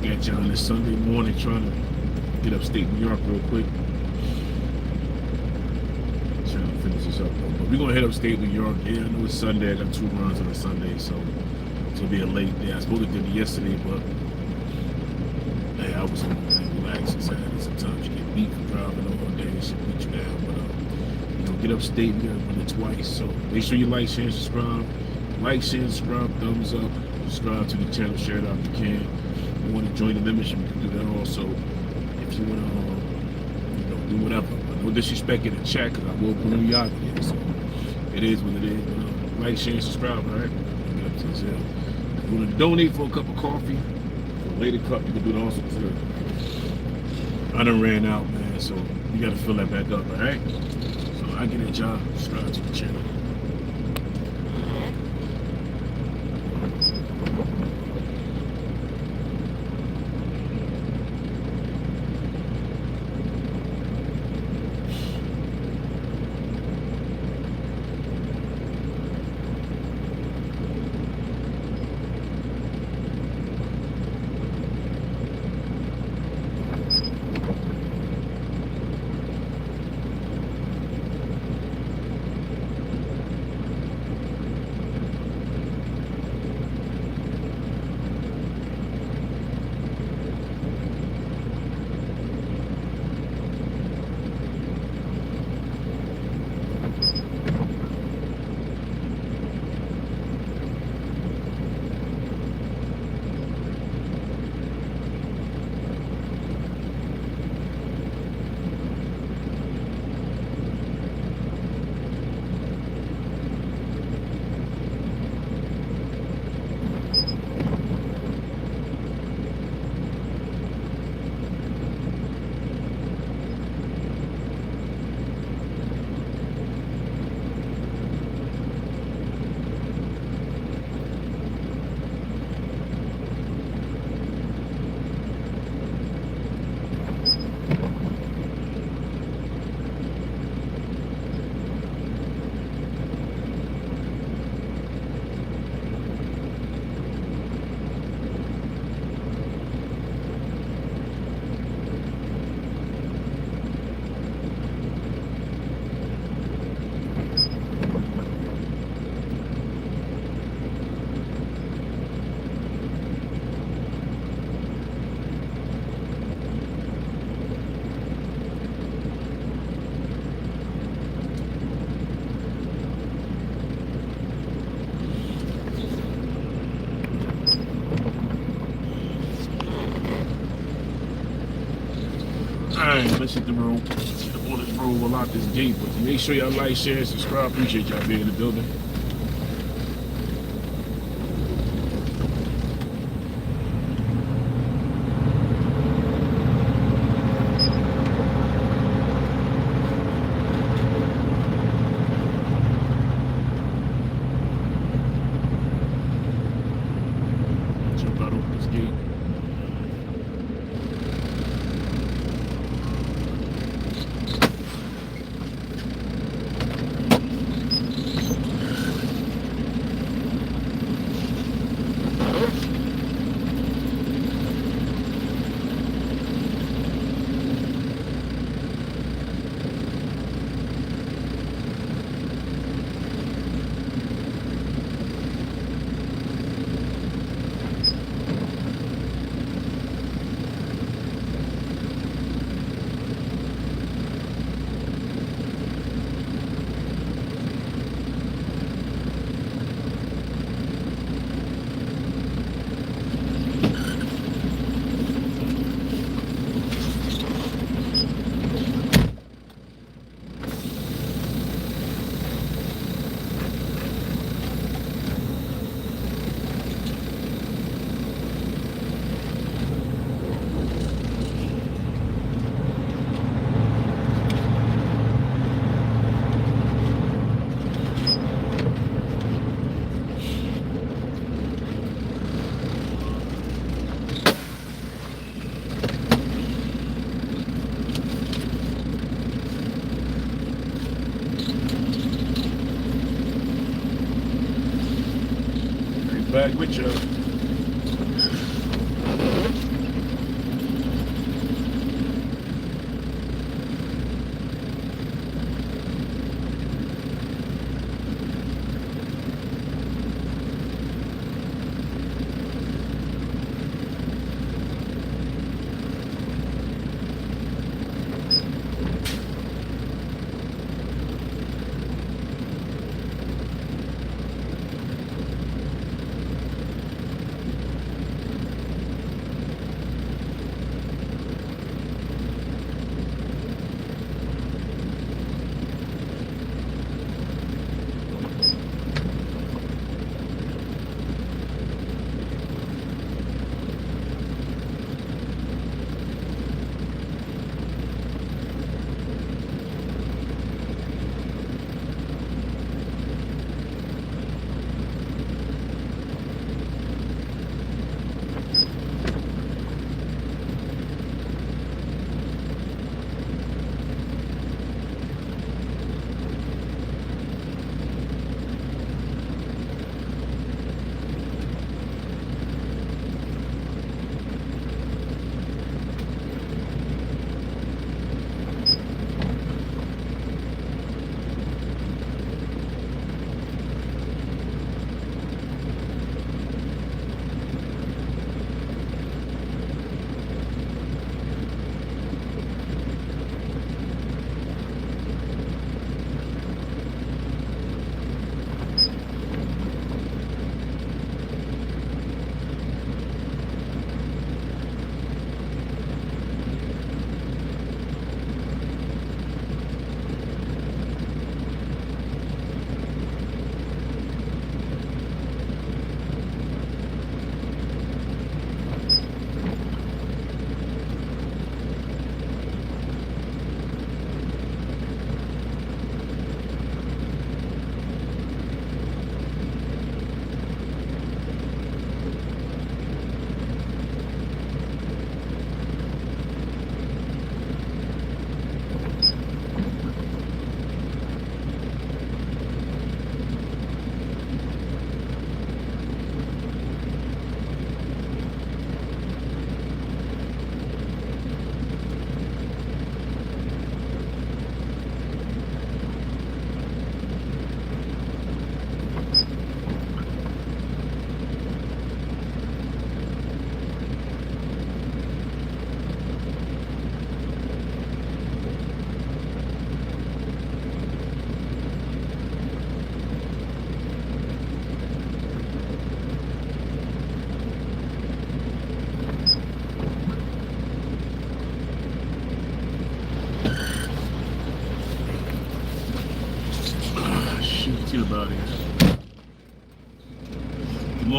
back at y'all on this Sunday morning, trying to get upstate New York real quick. Trying to finish this up though, but we're gonna head upstate New York. Yeah, I know it's Sunday. I got 2 runs on a Sunday, so it's gonna be a late day. I was supposed to do it yesterday, but hey, I was home and relaxing. Sometimes you get beat for driving all day. It should beat you down, but get upstate. We gotta run it twice, so make sure you like, share, and subscribe. Like, share, subscribe, thumbs up. Subscribe to the channel, share it out if you can. If you want to join the membership, you can do that also. If you want to, do whatever. But no disrespect in the chat, because I will boom you out here. So it is what it is. Like, share, and subscribe, all right? Get up to this hill. If you want to donate for a cup of coffee, for a later cup, you can do that also. I done ran out, man, so you got to fill that back up, all right? So I get at y'all. Subscribe to the channel. Alright, let's hit the road. Get up on this road, we'll lock this gate. But make sure y'all like, share, and subscribe. Appreciate y'all being in the building. Jump out over this gate. Back with you.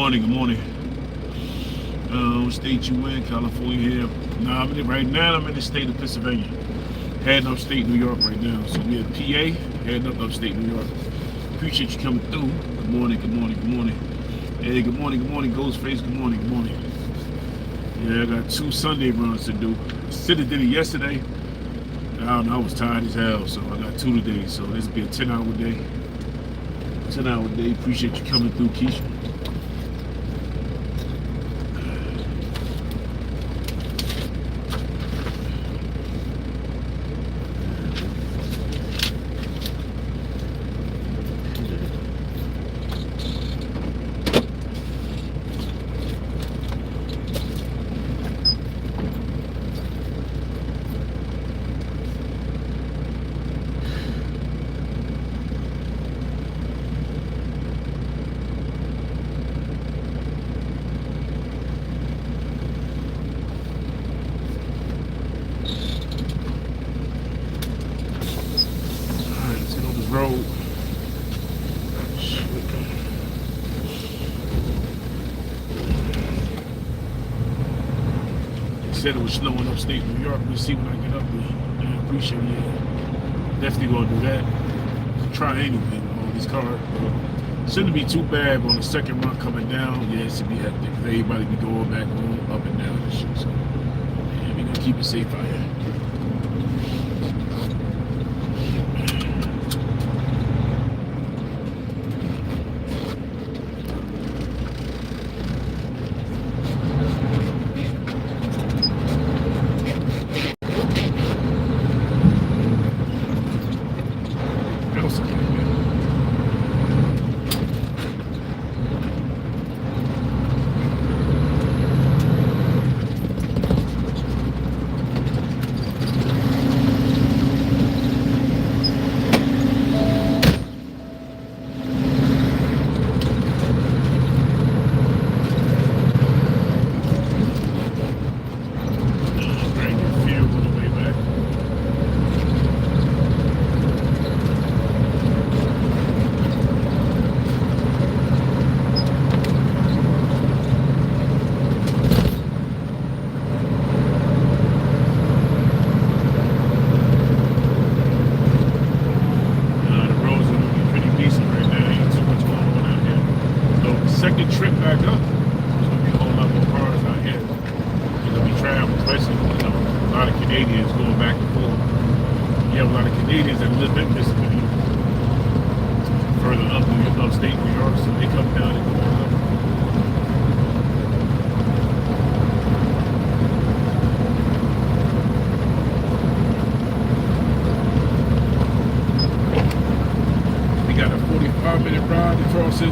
Good morning. State you in, California here. Nah, right now I'm in the state of Pennsylvania. Heading upstate New York right now. So we're in PA, heading up upstate New York. Appreciate you coming through. Good morning. Hey, good morning, Ghostface. Good morning. Yeah, I got 2 Sunday runs to do. Should have did it yesterday. I don't know, I was tired as hell, so I got 2 today. So this will be a 10-hour day. 10-hour day. Appreciate you coming through, Keisha. Road. They said it was snowing upstate New York. We'll see when I get up there. I appreciate it. Definitely gonna do that. Try anyway. All these cars. Shouldn't be too bad, but on the second run coming down, yeah, it should be hectic. Everybody be going back home, up and down and shit. So yeah, we gonna keep it safe out here.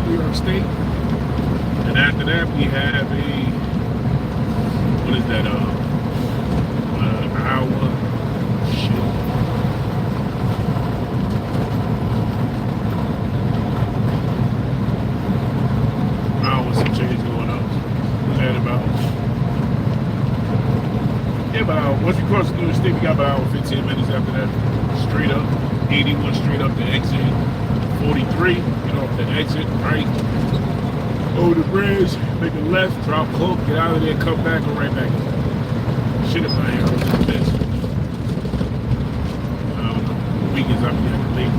New York State, and after that we have a hour some change going up. What's that about? Yeah, about once we cross the New York State, we got about an hour 15 minutes after that. Straight up, 81 straight up to exit 43, get off the exit, right, over the bridge, make a left, drop cloak, get out of there, come back, go right back. Shit if I ain't this bitch. I don't know. Weekends I'm getting late.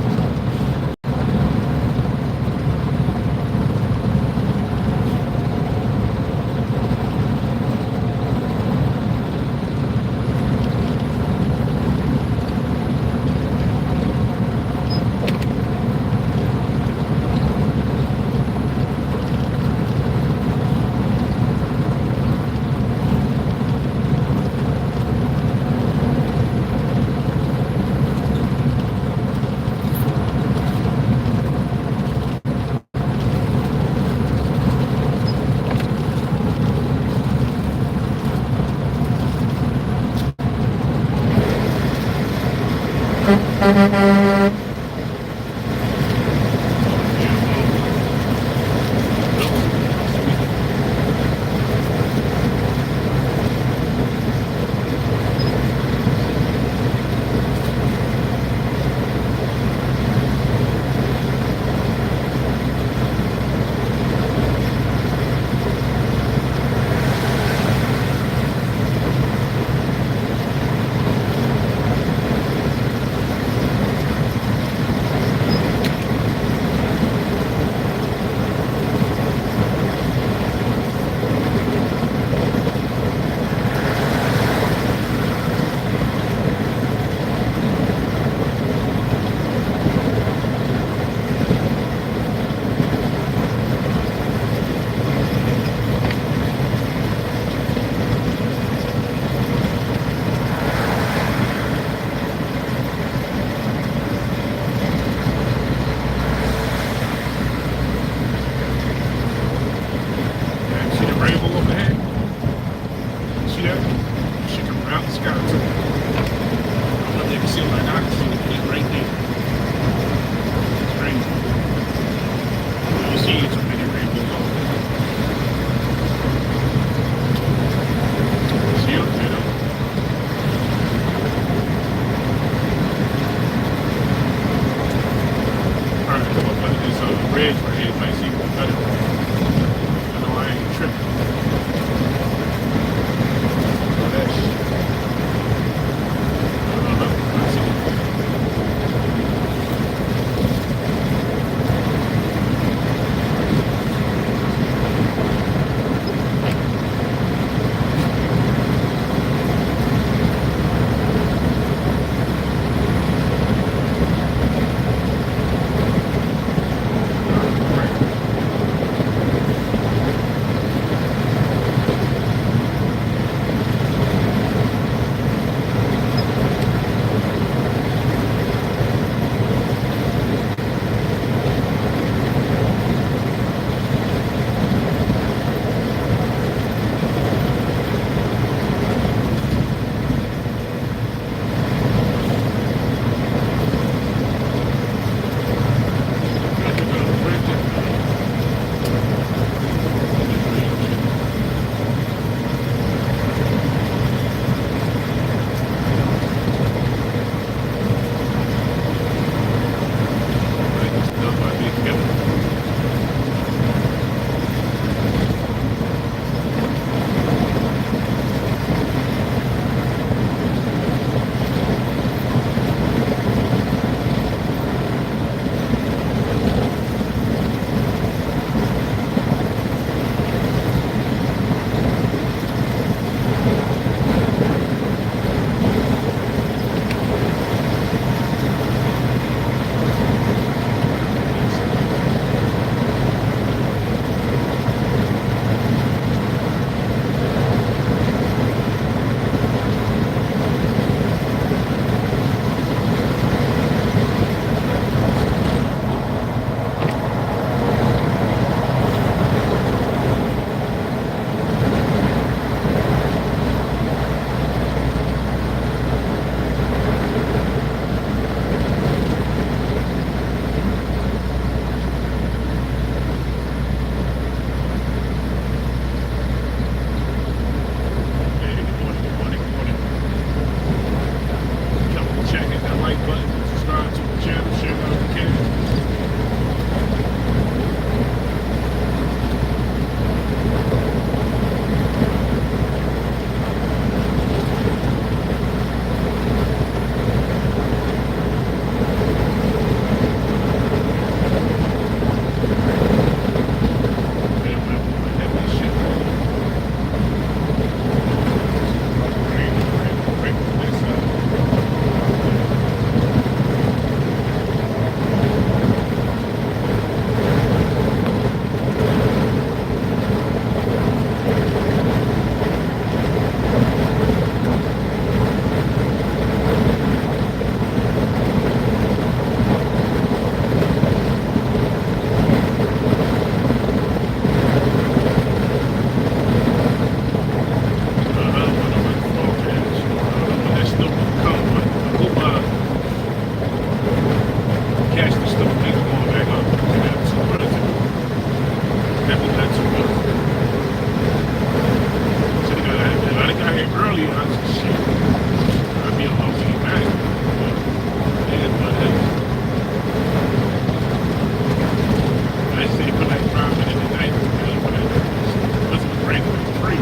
crazy.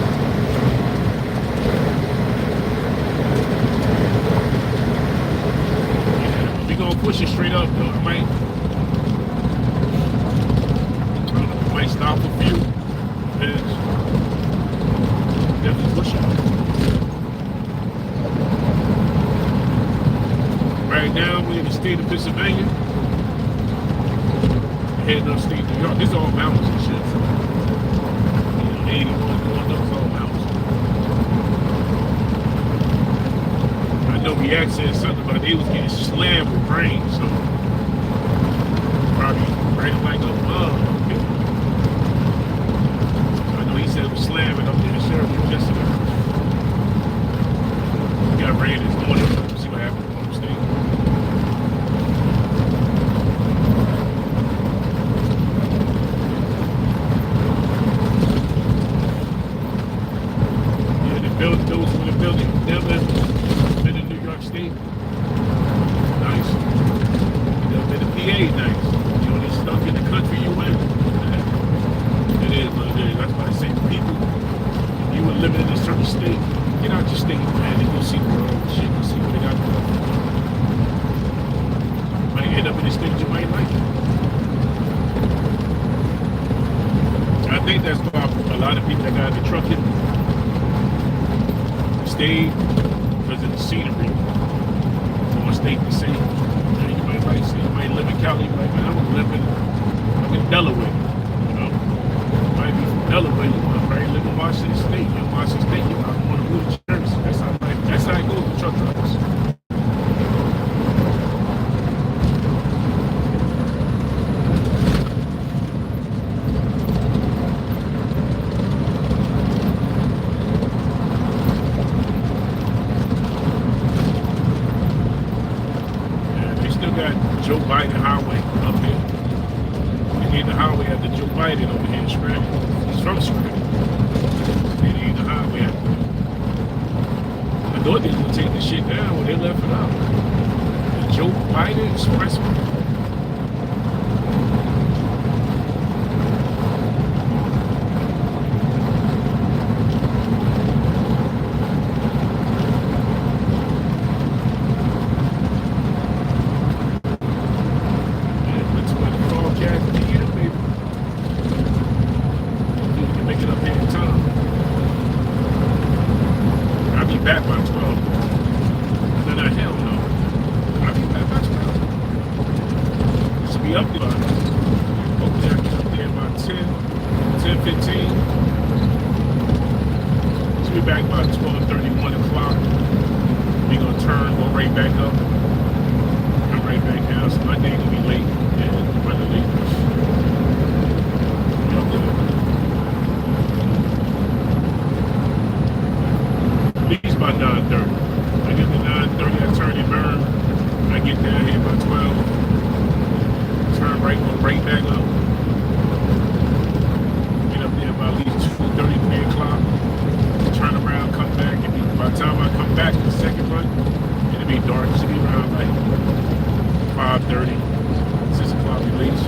Yeah, we gonna push it straight up though. I might stop a few. Definitely push it. Right now we're in the state of Pennsylvania. Heading upstate New York. This is all mountains and shit. 81 going up, all mountains. I know we said something about they was getting slammed with rain, so probably raining like a mug. I know he said it was slamming up there in Syracuse yesterday. We got rain this morning. See what happens in upstate. Those in the building, them been in New York State, nice. Them in the PA, nice. You know, they stuck in the country you in. It is what it is. That's why I say to people, if you were living in a certain state, get out your state, man, and go see the world, shit, go see what they got going on. Might end up in a state you might like it. I think that's why a lot of people that got the trucking stayed because of the scenery. More state the same. You might like say you might live in Cali, you might I'm in Delaware. You know, you might be from Delaware, you might probably live in Washington State. You're in Washington State, you might want to move to Jersey. That's how it goes with truck drivers. Joe Biden highway up here. They need the highway after Joe Biden over here in Scranton. He's from Scranton. They need the highway after him. I thought they were going to take the shit down when they left it out. The Joe Biden Expressway. Back by 12. No, hell no. I'll be back by 12. This will be up there. Hopefully I get up there by 10, 10:15. This will be back by 12:30, 1 o'clock. We're going to turn, go right back up. Come right back down. So my day going to be late. And rather late. By 9:30. I get to 9:30, I turn and burn. I get down here by 12. Turn right, go right back up. Get up there by at least 2:30, 3 o'clock. Turn around, come back. And by the time I come back the second run, it'll be dark. It should be around like 5:30, 6 o'clock at least.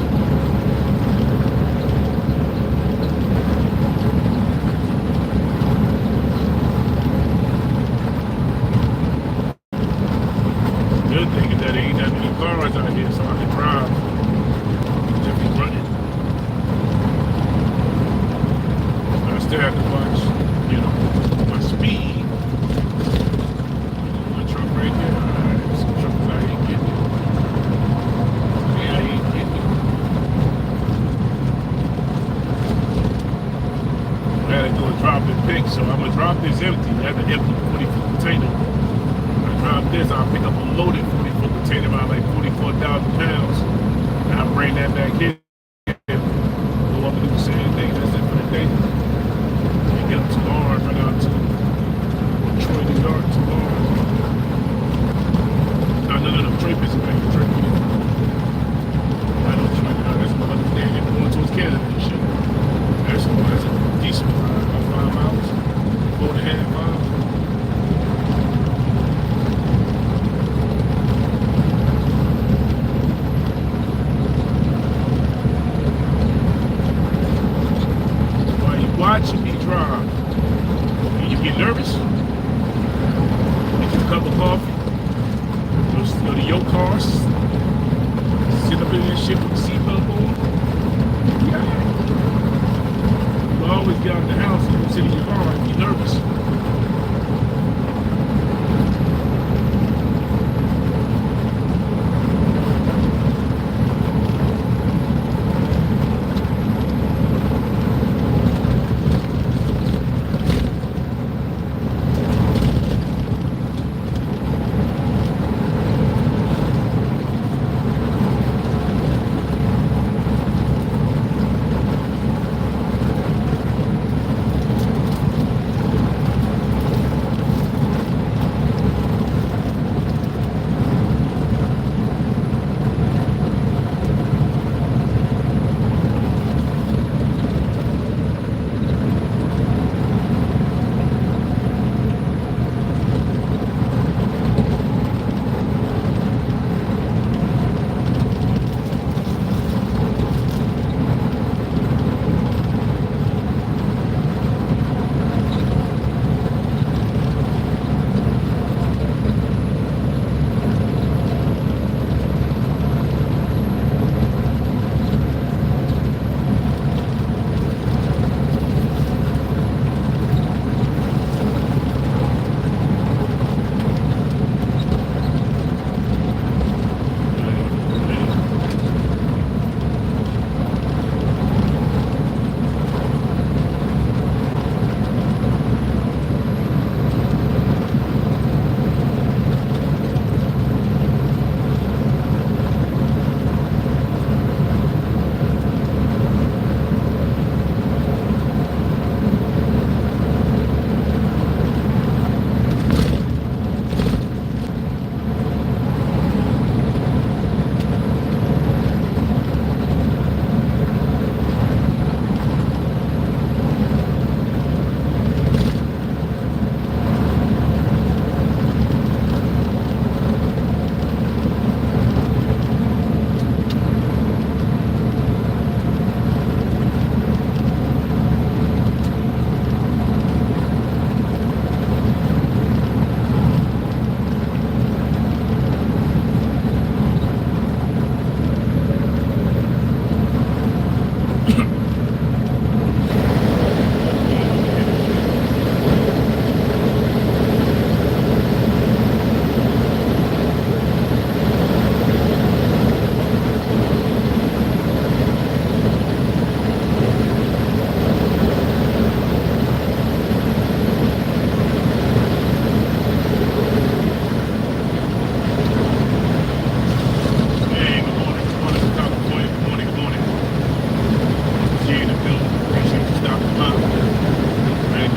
Thinking that there ain't that many cars out here, so I can drive. Just be running. But I still have to watch, you know, my speed. One truck right there. Alright, some trucks I ain't getting. Yeah, I ain't getting. I gotta go and drop and pick, so I'm gonna drop this empty. I have an empty 40-foot container. Drop this, I'll pick up a loaded 40-foot container about like 44,000 pounds. And I'll bring that back in. Go up and do the same thing. That's it for the day. And get up tomorrow and run out to Detroit, New York tomorrow. No, Detroit, Pennsylvania. Detroit, New York. I know Detroit now. That's my other day. They're going towards Canada and shit. That's a decent ride. About 5 hours. 4.5 miles.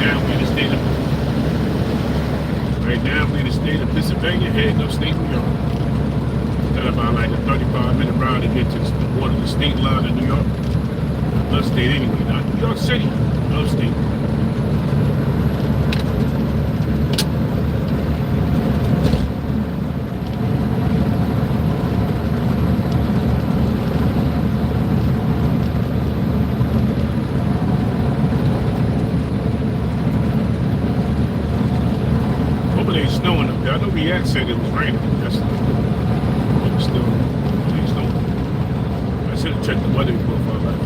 now we're in the state of Pennsylvania, heading upstate New York. Got about like a 35-minute ride to get to the border of the state line of New York. Upstate anyway, not New York City, upstate. Snowing up there. I know React said it was raining yesterday. It was still snowing. I should have checked the weather report for that.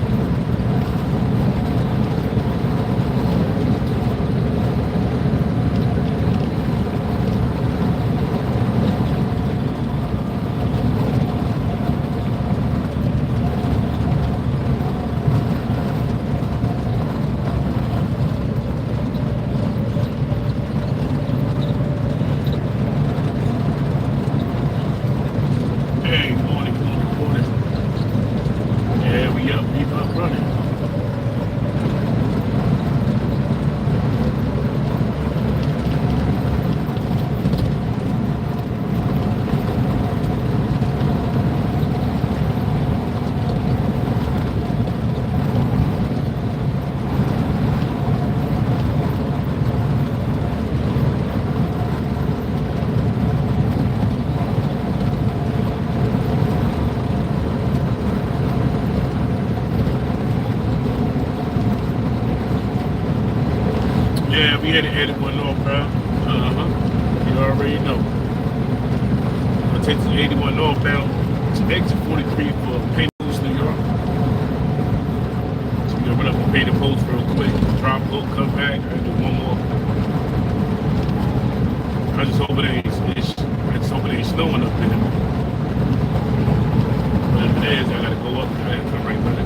We had to edit one northbound. You already know. I'll take the 81 northbound to exit 43 for Painted Post, New York. So we're gonna run up to Painted Post real quick, drop hook, come back, and do one more. I just hope it ain't snowing up there. But if it is, I gotta go up and I gotta come right back.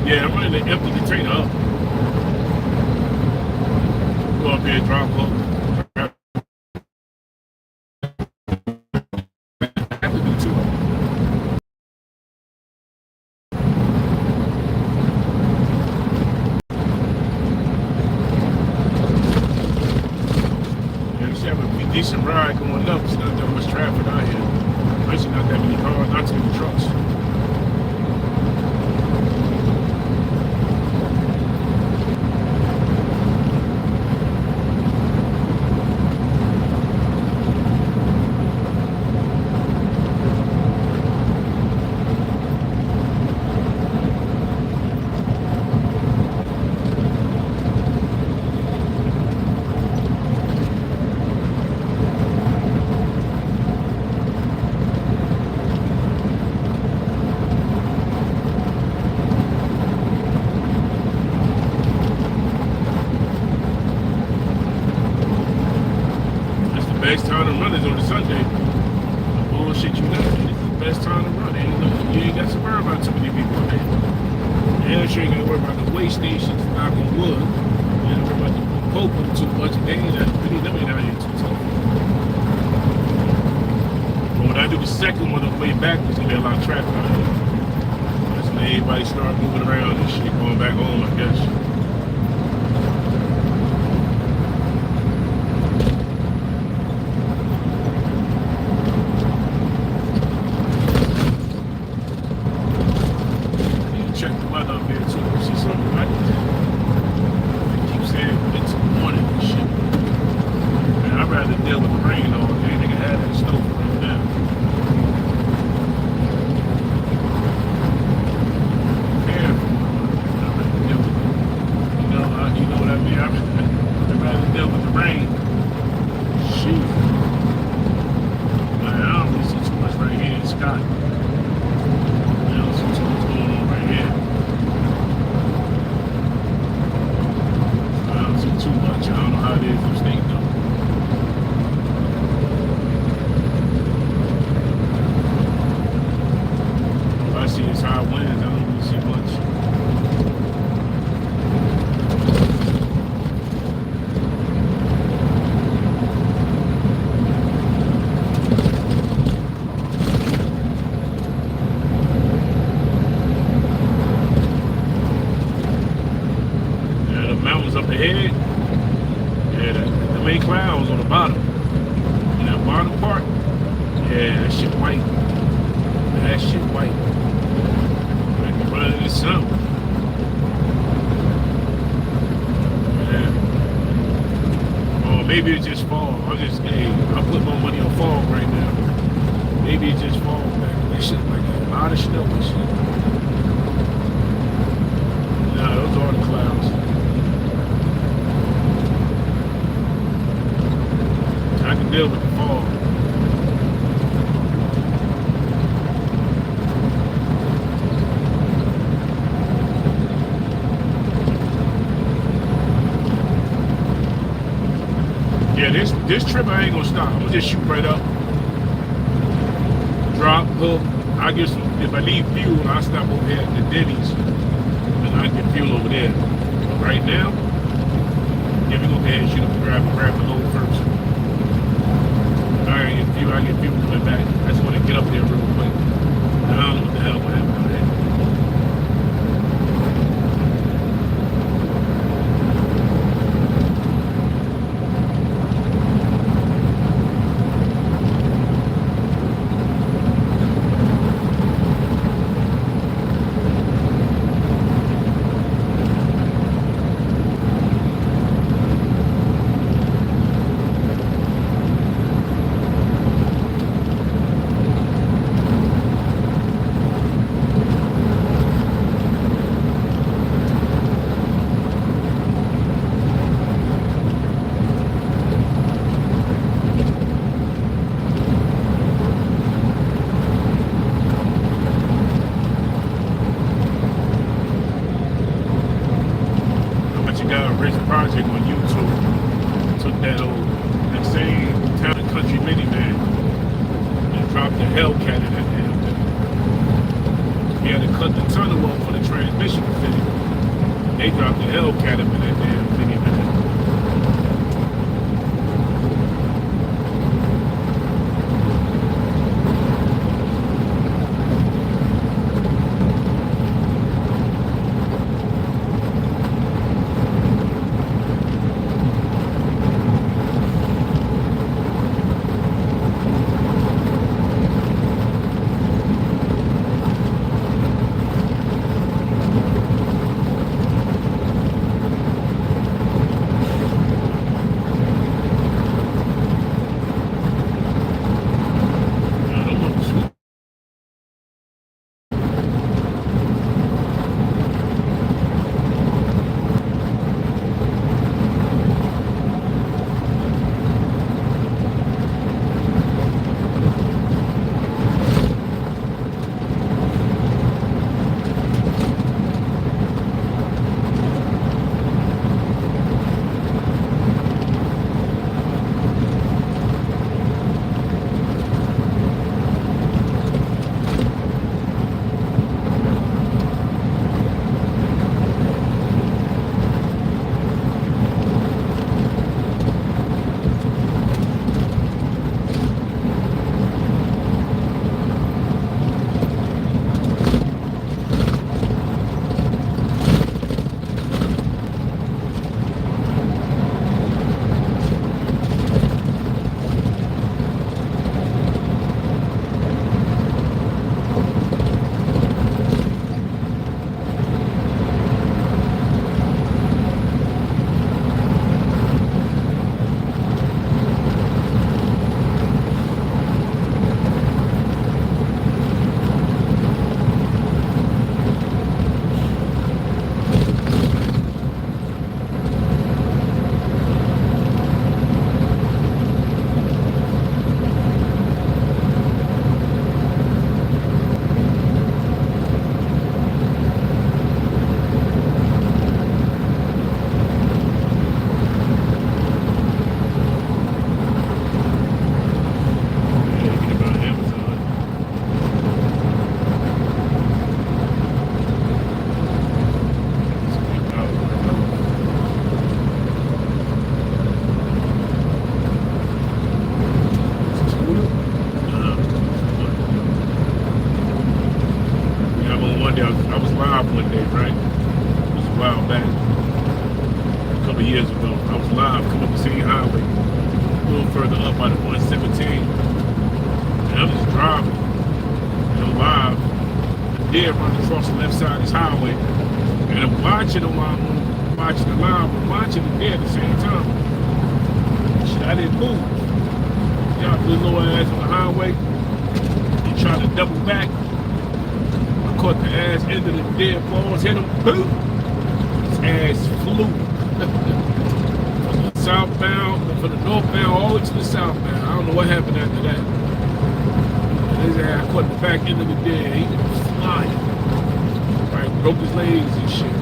Yeah, I'm running the empty container up. Go up here, drop hook. I have to do two. Yeah, it's having a pretty decent ride going up. It's not that much traffic out here. Actually, not that many cars, not too many trucks. Best time to run is on a Sunday. Bullshit, you know. This is the best time to run. You ain't got to worry about too many people there. And you ain't got to worry about the way stations, knock on wood. You ain't worry about the poking too much. They ain't really them ain't out here too tough. But when I do the second one on the way back, there's gonna be a lot of traffic out here. That's when everybody start moving around and shit, going back home, I guess. Check the weather up here too. See something like this. They keep saying it's morning and shit. Man, I'd rather deal with the rain all day. They can have that snow right now. Careful. I'd rather deal with it. You know what I mean? I'd rather deal with the rain. Shoot. Man, I don't really see too much right here in the sky. I don't see too much going on right here. maybe it's just fall. I put my money on fall right now. Maybe it's just fall, man. That shit like a lot of snow and shit. Nah, those are the clouds. I can deal with the fall. Yeah, this trip I ain't gonna stop. I'm gonna just shoot right up, drop, hook. I guess if I need fuel, I'll stop over here at the Denny's and I get fuel over there. But right now, yeah, we gonna go ahead and shoot up and grab the load first. I get fuel coming back. I just wanna get up there real quick. I don't know what the hell happened out there. Project on YouTube took that same Town and Country minivan and dropped the Hellcat in that damn thing. We had to cut the tunnel off for the transmission to fit. They dropped the Hellcat up in that damn minivan. Deer running across the left side of this highway, and I'm watching it while I'm watching the live, I'm watching the deer at the same time. I didn't move. Y'all put low ass on the highway. He tried to double back. I caught the ass end of the dead balls, hit him, boom. His ass flew. From the southbound, from the northbound, all the way to the southbound. I don't know what happened after that. His ass, I caught the back end of the dead. He was flying. Right, broke his legs and shit.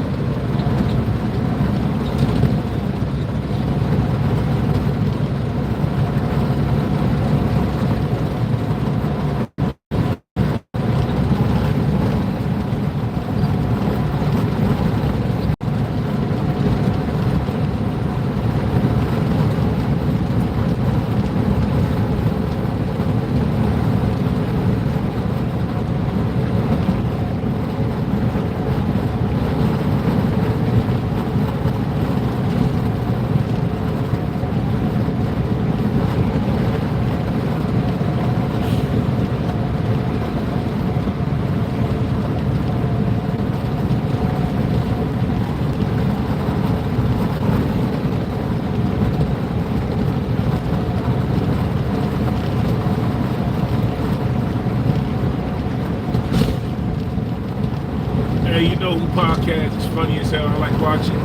Hey, you know who podcast is funny as hell? I like watching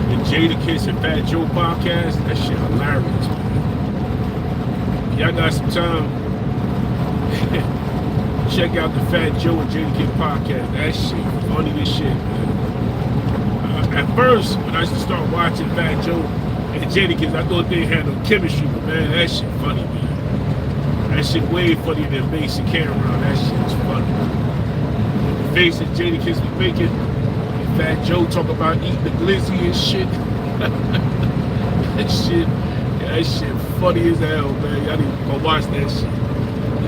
the Jadakiss and Fat Joe podcast. That shit hilarious, man. Y'all got some time? Check out the Fat Joe and Jadakiss podcast. That shit funny as shit, man. At first, when I used to start watching Fat Joe and Jadakiss, I thought they had no chemistry, but man, that shit funny, man. That shit way funnier than Mason Cameron. That shit's funny. Face that Jadakiss was making, and Fat Joe talk about eating the glizzy and shit. that shit funny as hell, man. Y'all need to go watch that shit.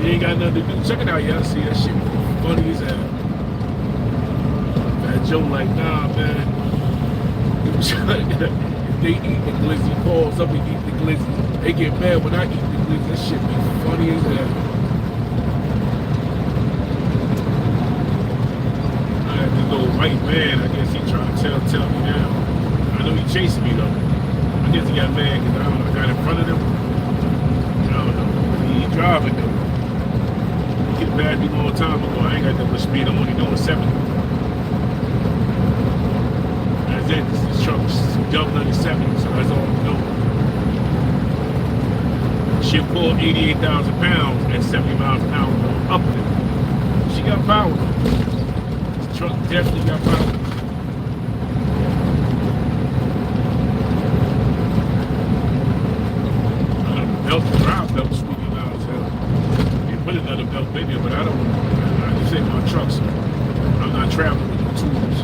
You ain't got nothing to do. Check it out, y'all. See that shit funny as hell. Fat Joe like, nah, man. If they eat the glizzy, calls up and eat the glizzy. They get mad when I eat the glizzy. That shit be funny as hell. White man, I guess he trying to tell me now. I know he chasing me though. I guess he got mad because I don't know, I got in front of him. I don't know. He driving though. He get mad at me a long time ago. I ain't got that much speed. I'm only doing 70. That's it. This truck's double under 70, so that's all I'm doing. She'll pull 88,000 pounds at 70 miles an hour up there. She got power. Truck definitely got power. Belt, drive belt squeaking loud as hell. You put another belt maybe, but I don't. I just say my trucks. I'm not traveling with no tools.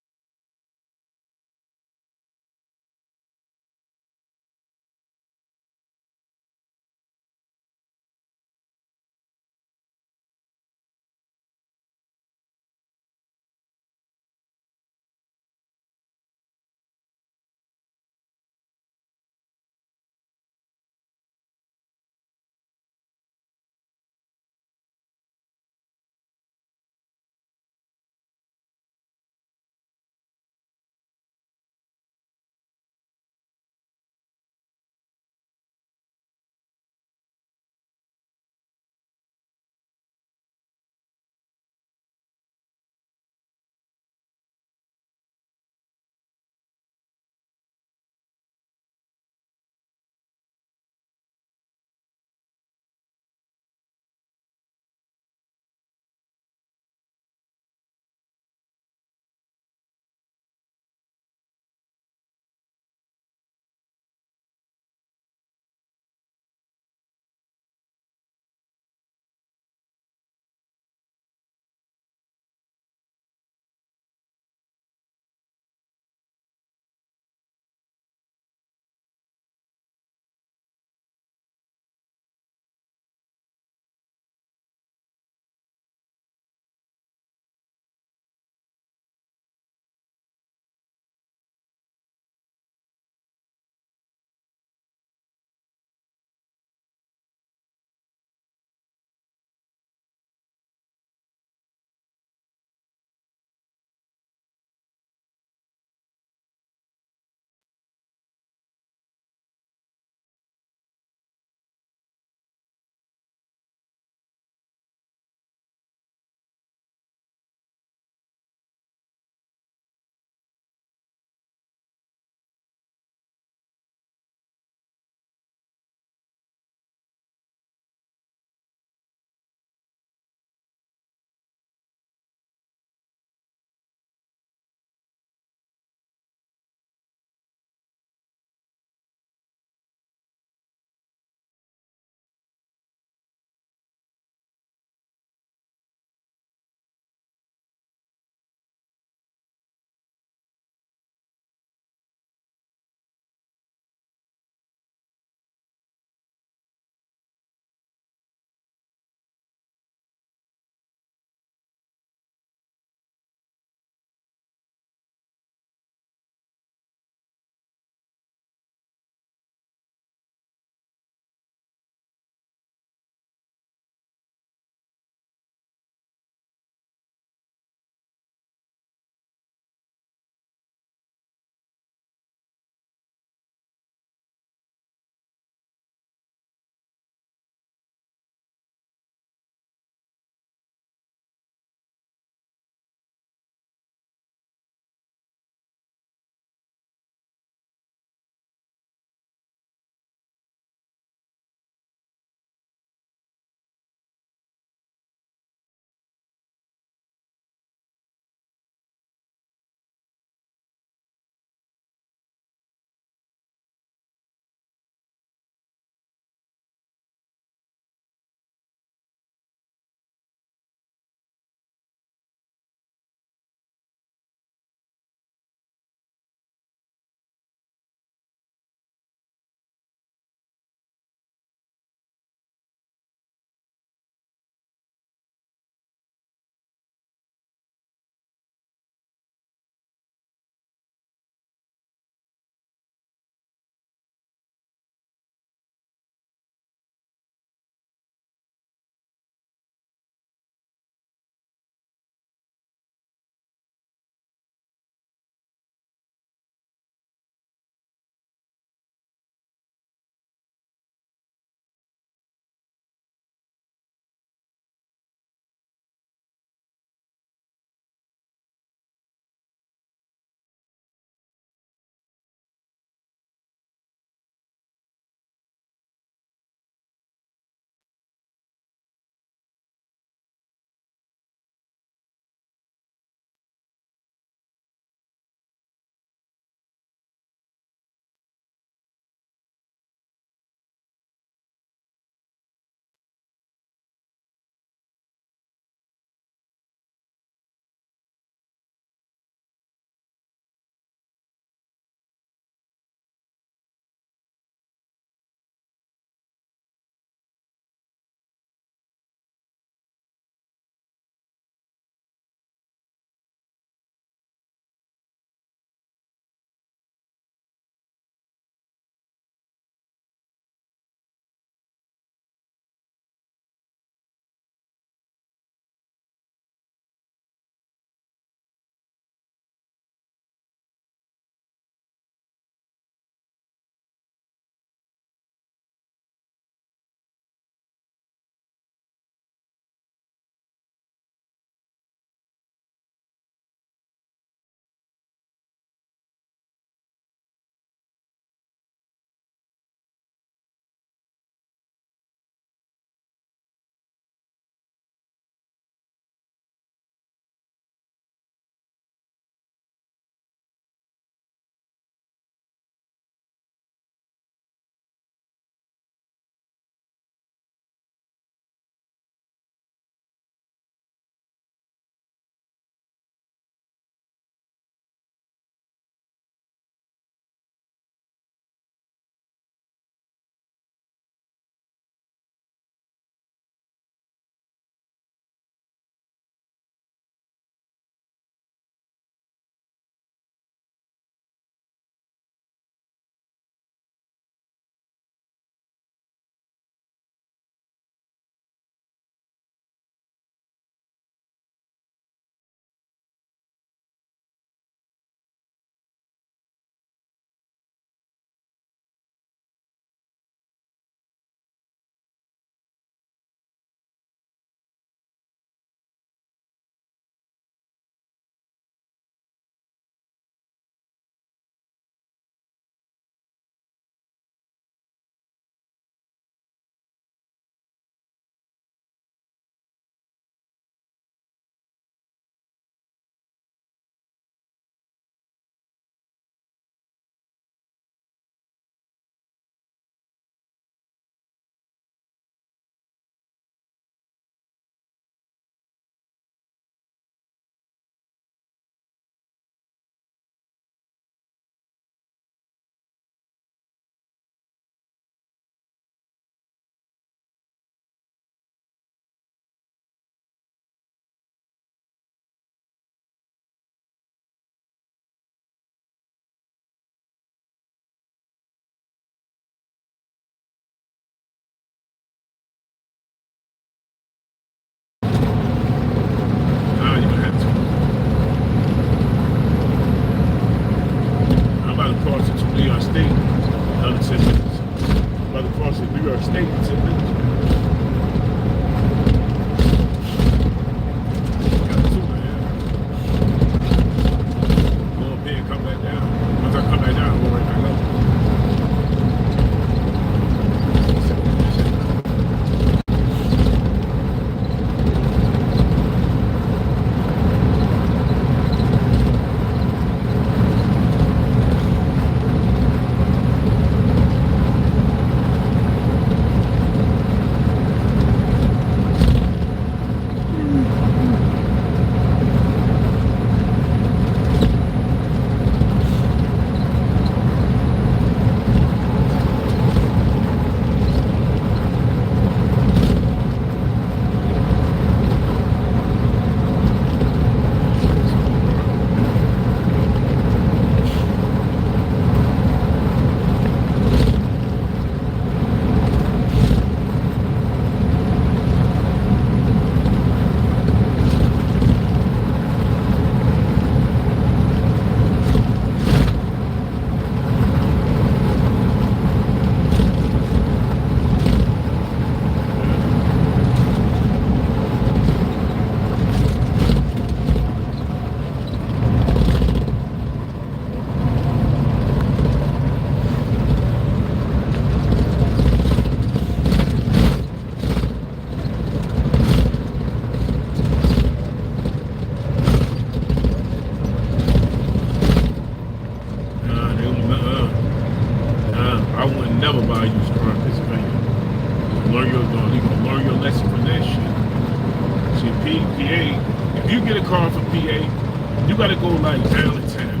PA, if you get a car from PA, you gotta go like Allentown.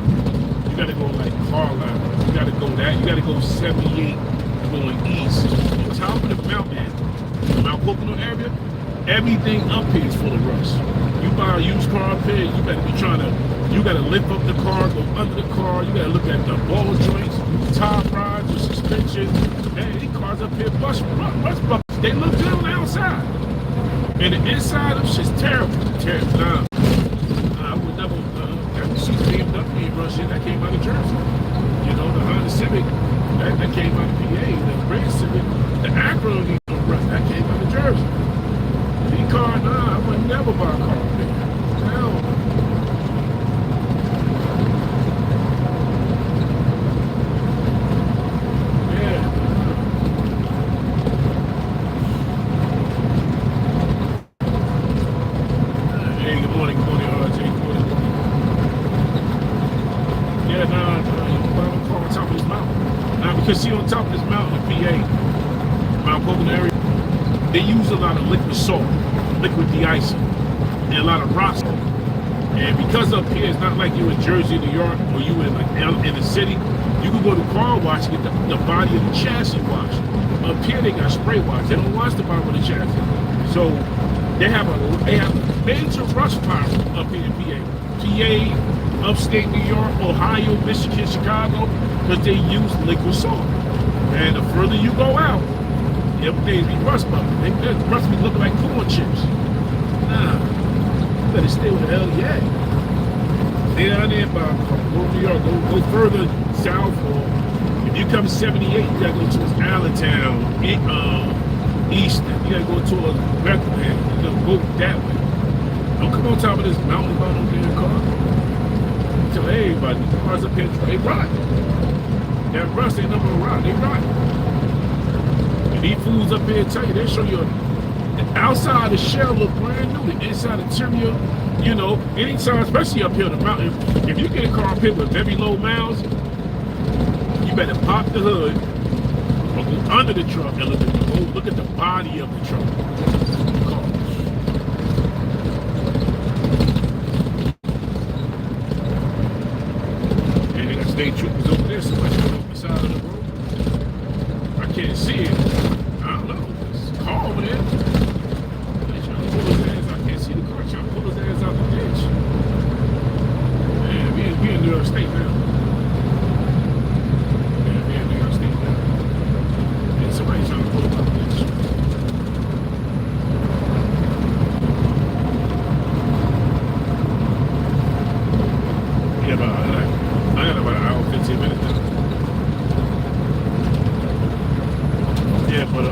You gotta go like Carlisle. You gotta go that. You gotta go 78 going east. On top of the mountain, the Mount Pocono area, everything up here is full of rust. You buy a used car up here, you better be trying to, you gotta lift up the car, go under the car, you gotta look at the ball joints, top rods, the suspension. Man, these cars up here rust buckets. They look good on the outside. And the inside of shit's terrible. Terrible. Nah, I would never, that she's BMW rust shit that came out of Jersey. You know, the Honda Civic, that came out of PA. The Grand Civic, the Acura rust, that came out of Jersey. The car, nah, I would never buy a car up there. Hell no. Because see, on top of this mountain in PA, Mount Pocono area, they use a lot of liquid salt, liquid de-icing, and a lot of rock salt. And because up here, it's not like you in Jersey, New York, or you in like in the city, you can go to car wash and get the body of the chassis washed. Up here, they got spray wash. They don't wash the bottom of the chassis. So they have a major rust problem up here in PA, upstate New York, Ohio, Michigan, Chicago, because they use liquid salt. And the further you go out, everything be rust bucket. They rust be looking like corn chips. Nah, you better stay with the hell yeah. Stay down there, Bob. Go to New York. Go further south. Or if you come 78, you gotta go towards Allentown, Easton. You gotta go towards Bethlehem. You gotta go that way. Don't come on top of this mountain about over there in car. Tell everybody, the cars up here, they rot. That rust ain't nothing but rot, they rot. And these fools up here tell you, they show you the outside of the shell look brand new, the inside interior, you know, anytime, especially up here on the mountain, if you get a car up here with very low miles, you better pop the hood or go under the truck and look at the body of the truck. State troopers over there, somebody on the side of the road. I can't see it. I don't know. There's a car over there. They trying to pull his ass. I can't see the car. Trying to pull his ass out the ditch. Man, we in New York State now. Man, we in New York State now. And somebody trying to pull him out the ditch. Yeah, but I got about an hour, 15 minutes now. Yeah, but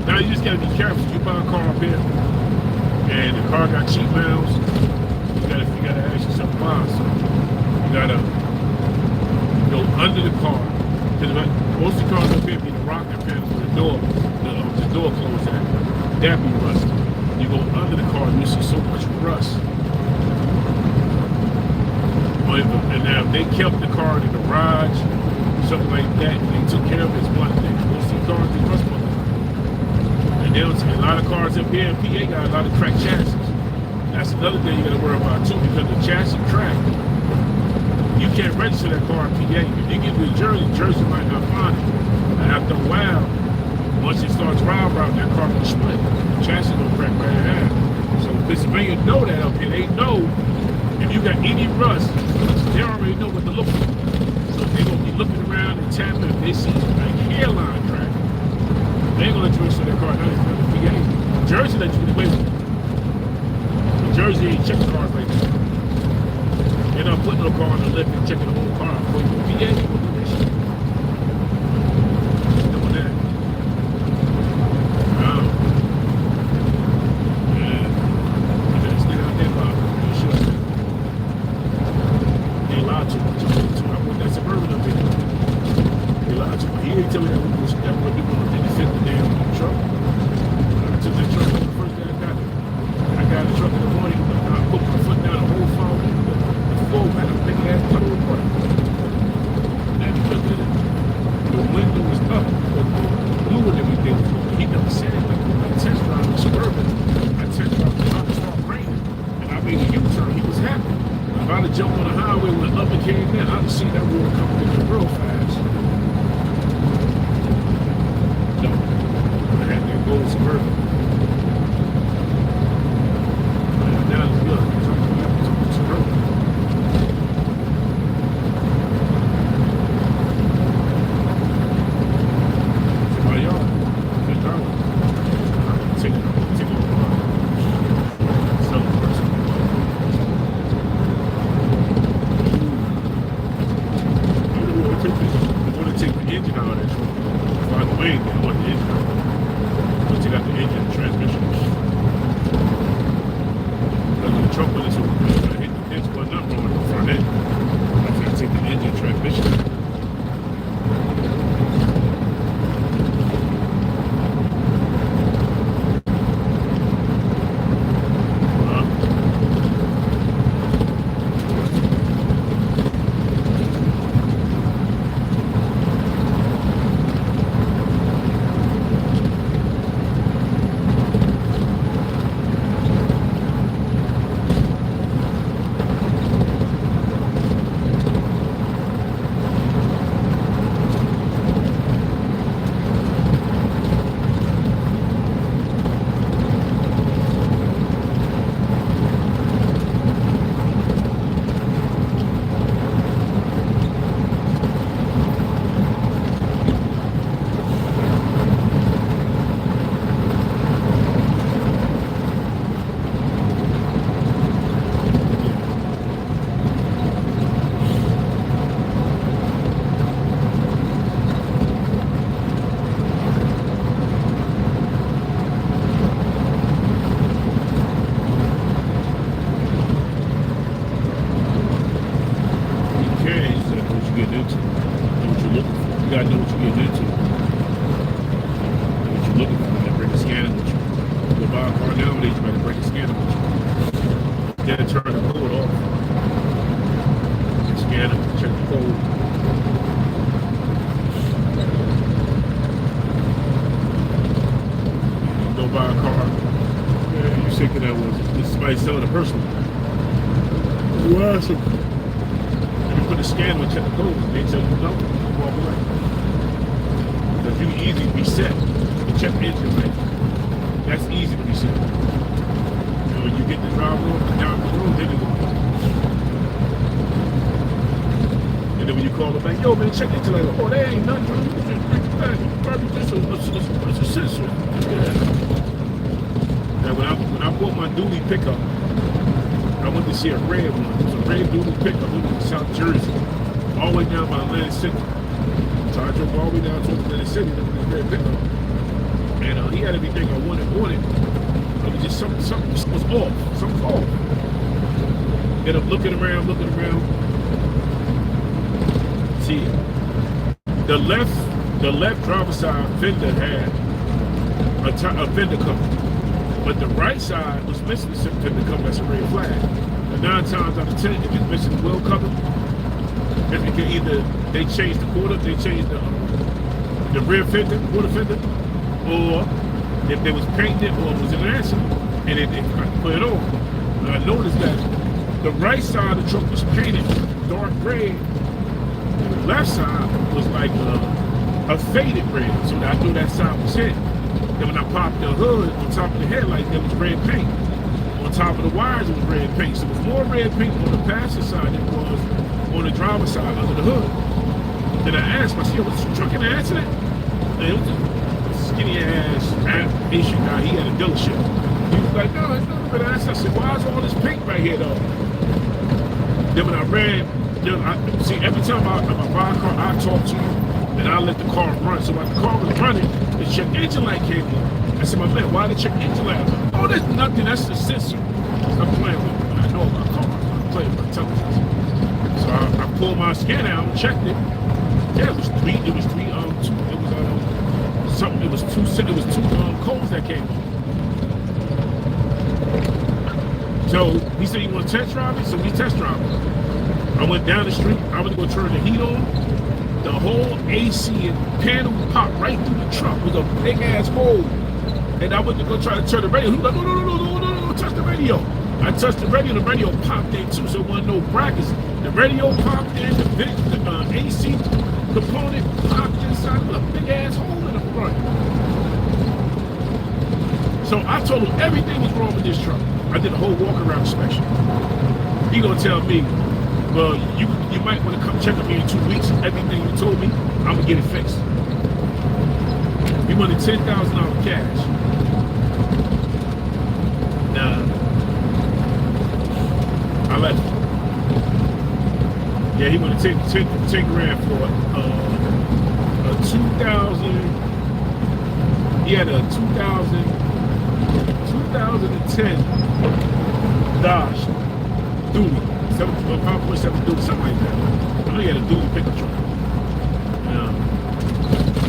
now you just gotta be careful. You buy a car up here, and the car got cheap miles. You gotta ask yourself why. So you gotta go under the car. Because most of the cars up here be the rocker panels with the door closed at. That be rusty. You go under the car, and you see so much rust. And now if they kept the car in the garage, something like that, and they took care of it, it's one thing. Most of the cars, they rust bucket. And a lot of cars up here in PA got a lot of cracked chassis. That's another thing you gotta worry about too, because the chassis cracked. You can't register that car in PA. If you get to Jersey might not find it. And after a while, once it starts routing, that car will split. The chassis will crack right in half. So Pennsylvania know that up here. They know if you got any rust, they already know what to look for. So they're going to be looking around and tapping if they see a hairline crack. They ain't going to let you register their car. PA. Jersey let you get away with it. Jersey ain't checking cars like that. They're not putting no car on the lift and checking the whole car. PA ain't going to do that shit. Doing that. He didn't tell me that we was that what didn't fit the damn truck. I took that truck the first day I got it. I got the truck in the morning. I put my foot down the whole phone. The floor had a big ass puddle of water. And see that water coming in real fast. No, I had that gold submerged. Now it's good. It's submerged. It's my yard. Good job. Take it I want to take the engine out of that truck. By the way, I want the engine out. I want to take out the engine and transmission. Because the truck when it's hit the ditch, but not wrong with the front end. I got to take the engine and transmission. Selling a personal. You ask them, if you put a scanner and check the code, they tell you no, you walk away. Because you can easily reset and check the engine light. That's easy to reset. And when you get the driver down the road, then you go. And then when you call them back, yo man, check the engine light. Oh, that ain't nothing. It's a sensor. Yeah. Now when I bought my dually pickup, I went to see a red one. It was a red dually pickup. It was in South Jersey, all the way down by Atlantic City. So I drove all the way down to Atlantic City to this red pickup, and he had everything I wanted. It was just something was off. Something was off. And I'm looking around. See, the left driver's side fender had a fender cover. But the right side was missing the fender cover. That's a red flag. And 9 times out of 10, if it's missing the wheel cover, if it can either they change the quarter, they change the rear fender, quarter fender, or if they was painting it or it was in an accident, and they put it on. And I noticed that the right side of the truck was painted dark gray, and the left side was like a faded red, so that I knew that side was hit. Then when I popped the hood on top of the headlight, there was red paint. On top of the wires, it was red paint. So there was more red paint on the passenger side than it was on the driver's side under the hood. Then I asked myself, was the truck in an accident? And it was a skinny ass Asian guy. He had a dealership. He was like, no, it's not an accident. I said, why is all this paint right here though? Then when I read, see, every time I buy a car, I talk to you. And I let the car run. So while the car was running, the check engine light came on. I said, my man, why the check engine light? Oh, there's nothing. That's the sensor. I'm playing with it. I know about cars. I'm playing with my television. So I pulled my scanner out and checked it. Yeah, it was two codes that came on. So he said, you want to test drive it? So we test drive it. I went down the street. I was going to turn the heat on. The whole AC and panel popped right through the truck with a big ass hole. And I went to go try to turn the radio. He was like, no, touch the radio. I touched the radio popped in too, so there wasn't no brackets. The radio popped in, the AC component popped inside of a big ass hole in the front. So I told him everything was wrong with this truck. I did a whole walk around inspection. He gonna tell me, well, you might want to come check on me in 2 weeks. Everything you told me, I'm gonna get it fixed. He wanted $10,000 cash. Nah, I left. Yeah, he wanted 10 grand for a 2000. He had a 2010 Dodge Dually, 5.7 Dually, something like that. I know he had a Dually pickup truck.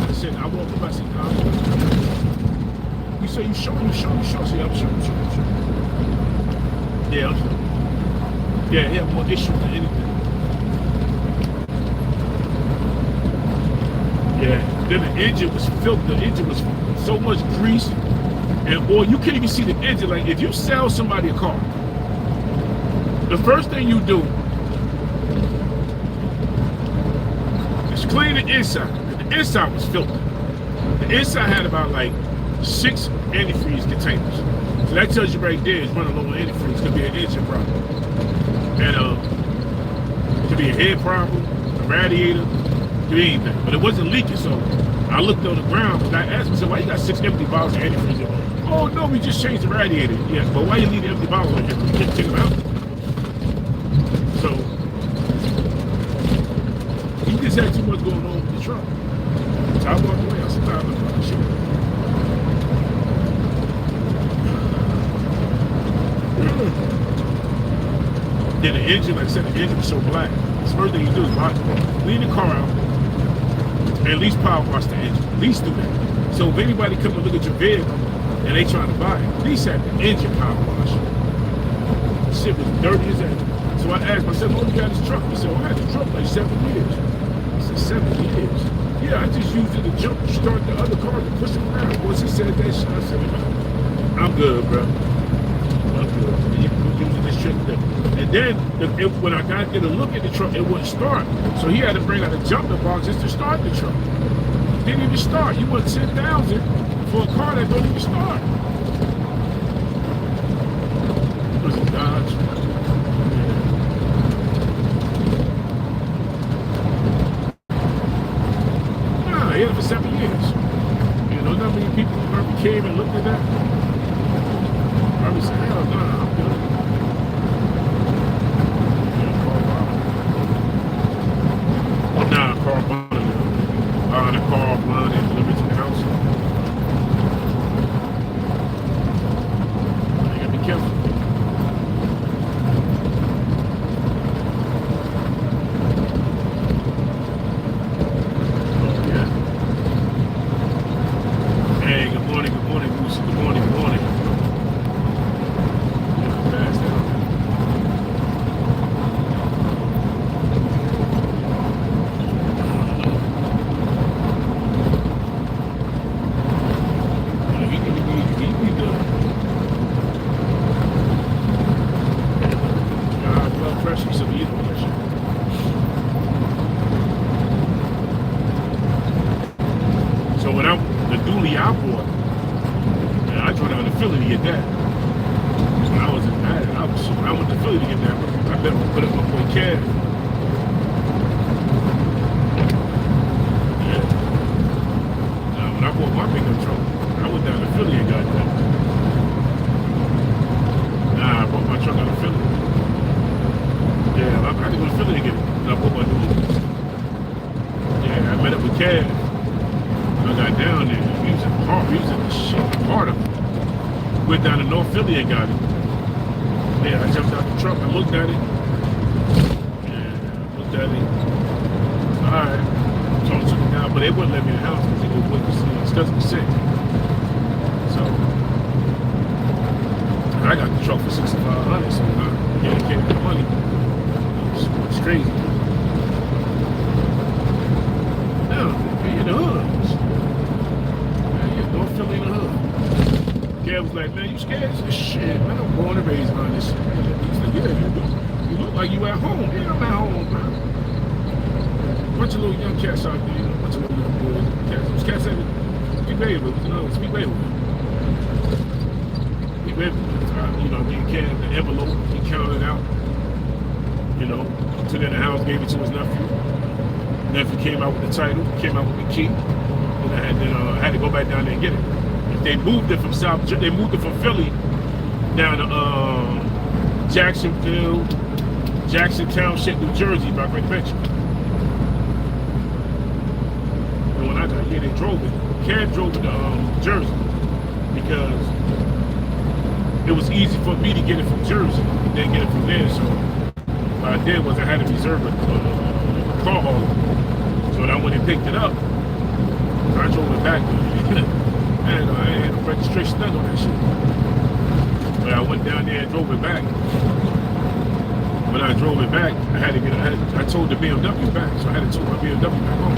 I said, I walked up, I said, you say you sure? I said, I'm sure. Yeah, I'm sure. Yeah, he had more issues than anything. Yeah, then the engine was filthy. The engine was so much grease and oil. You can't even see the engine. Like, if you sell somebody a car, the first thing you do is clean the inside. The inside was filthy. The inside had about like 6 antifreeze containers. So that tells you right there it's running low on antifreeze. It could be an engine problem. And it could be a head problem, a radiator, it could be anything. But it wasn't leaking, so I looked on the ground and I asked myself, why you got 6 empty bottles of antifreeze? Oh no, we just changed the radiator. Yeah, but why you leave the empty bottles on here? You can't take them out. So he just had too much going on with the truck. So I walked away. I said, nah, I'm not fucking shit. Then the engine, like I said, the engine was so black. The first thing you do is clean the car out and at least power wash the engine. At least do that. So if anybody come and look at your vehicle and they trying to buy it, at least have the engine power wash. The shit was dirty as hell. So I asked myself, oh, you got this truck? He said, well, I had this truck like 7 years. I said, 7 years? Yeah, I just used it to jump start the other car to push it around. Once he said that shit, I said, I'm good, bro. I'm good. You using this trick there. And then when I got there to look at the truck, it wouldn't start. So he had to bring out a jumper box just to start the truck. Didn't even start. You want $10,000 for a car that don't even start. It was a Dodge. Nah, he had it for 7 years. You know, not many people probably came and looked at that. Probably said, hell no, I'm good. Nah, car bond. The car bond and delivered to the house. You gotta be careful. Oh, yeah. Hey, good morning, Lucy. Good morning. Fast out. So when the dually I bought, I drove down to Philly to get that. When I was in Madden, when I went to Philly to get that, I better put up my boy Kev. Yeah. When I bought my pickup truck, I went down to Philly and got that. Nah, I bought my truck out of Philly. Yeah, I had to go to Philly to get it. And I bought my dually. Yeah, I met up with Kev. I got down there. He was in the shit part of it. Went down to North Philly and got it. Yeah, I jumped out the truck. I looked at it. Alright. So I took it down, but they wouldn't let me in the house because they go wait to see his cousin was sick. So I got the truck for $6,500, so I gave the money. It's crazy. Now, in the hood. Don't fill in the hood. Kev was like, man, you scared? I said, shit, man, I'm born and raised around this shit. He's like, yeah, you look like you at home. Yeah, I'm at home, man. Bunch of little young cats out there, bunch of little young boys. Cats. Those cats said, speak baby, speak baby. Speak baby. He canned the envelope, he counted it out. Took it in the house, gave it to his nephew. Nephew came out with the title, came out with the key. I had to go back down there and get it. If they moved it from they moved it from Philly down to Jacksonville, Jackson Township, New Jersey, by Great Adventure. And when I got here, they drove it. Kev drove it to Jersey because it was easy for me to get it from Jersey and then get it from there. So what I did was I had to reserve a car hauler. So when I went and picked it up, I drove it back. I had a registration done on that shit. But I went down there and drove it back. When I drove it back, I told the BMW back, so I had to tow my BMW back home.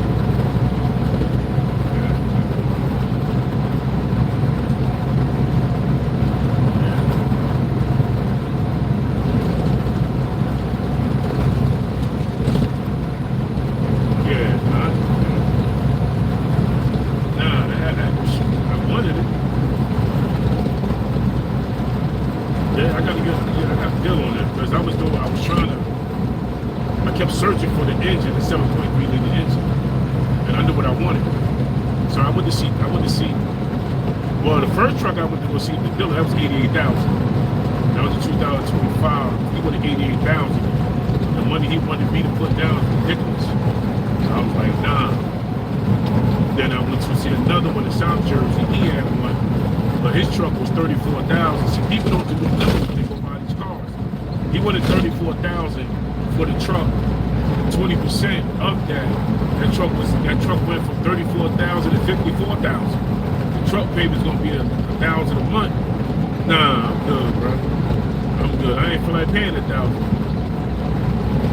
Searching for the engine, the 7.3 liter engine, and I knew what I wanted. So I went to see. Well, the first truck I went to go see the dealer, that was $88,000. That was in 2025. He wanted $88,000. The money he wanted me to put down was ridiculous. So I was like, nah. Then I went to see another one in South Jersey. He had one, but his truck was $34,000. See, people don't do nothing when they go buy these cars. He wanted $34,000 for the truck. 20% of that truck went from $34,000 to $54,000. The truck payment's gonna be $1,000 a month. Nah, I'm good, bro. I'm good. I ain't feel like paying $1,000.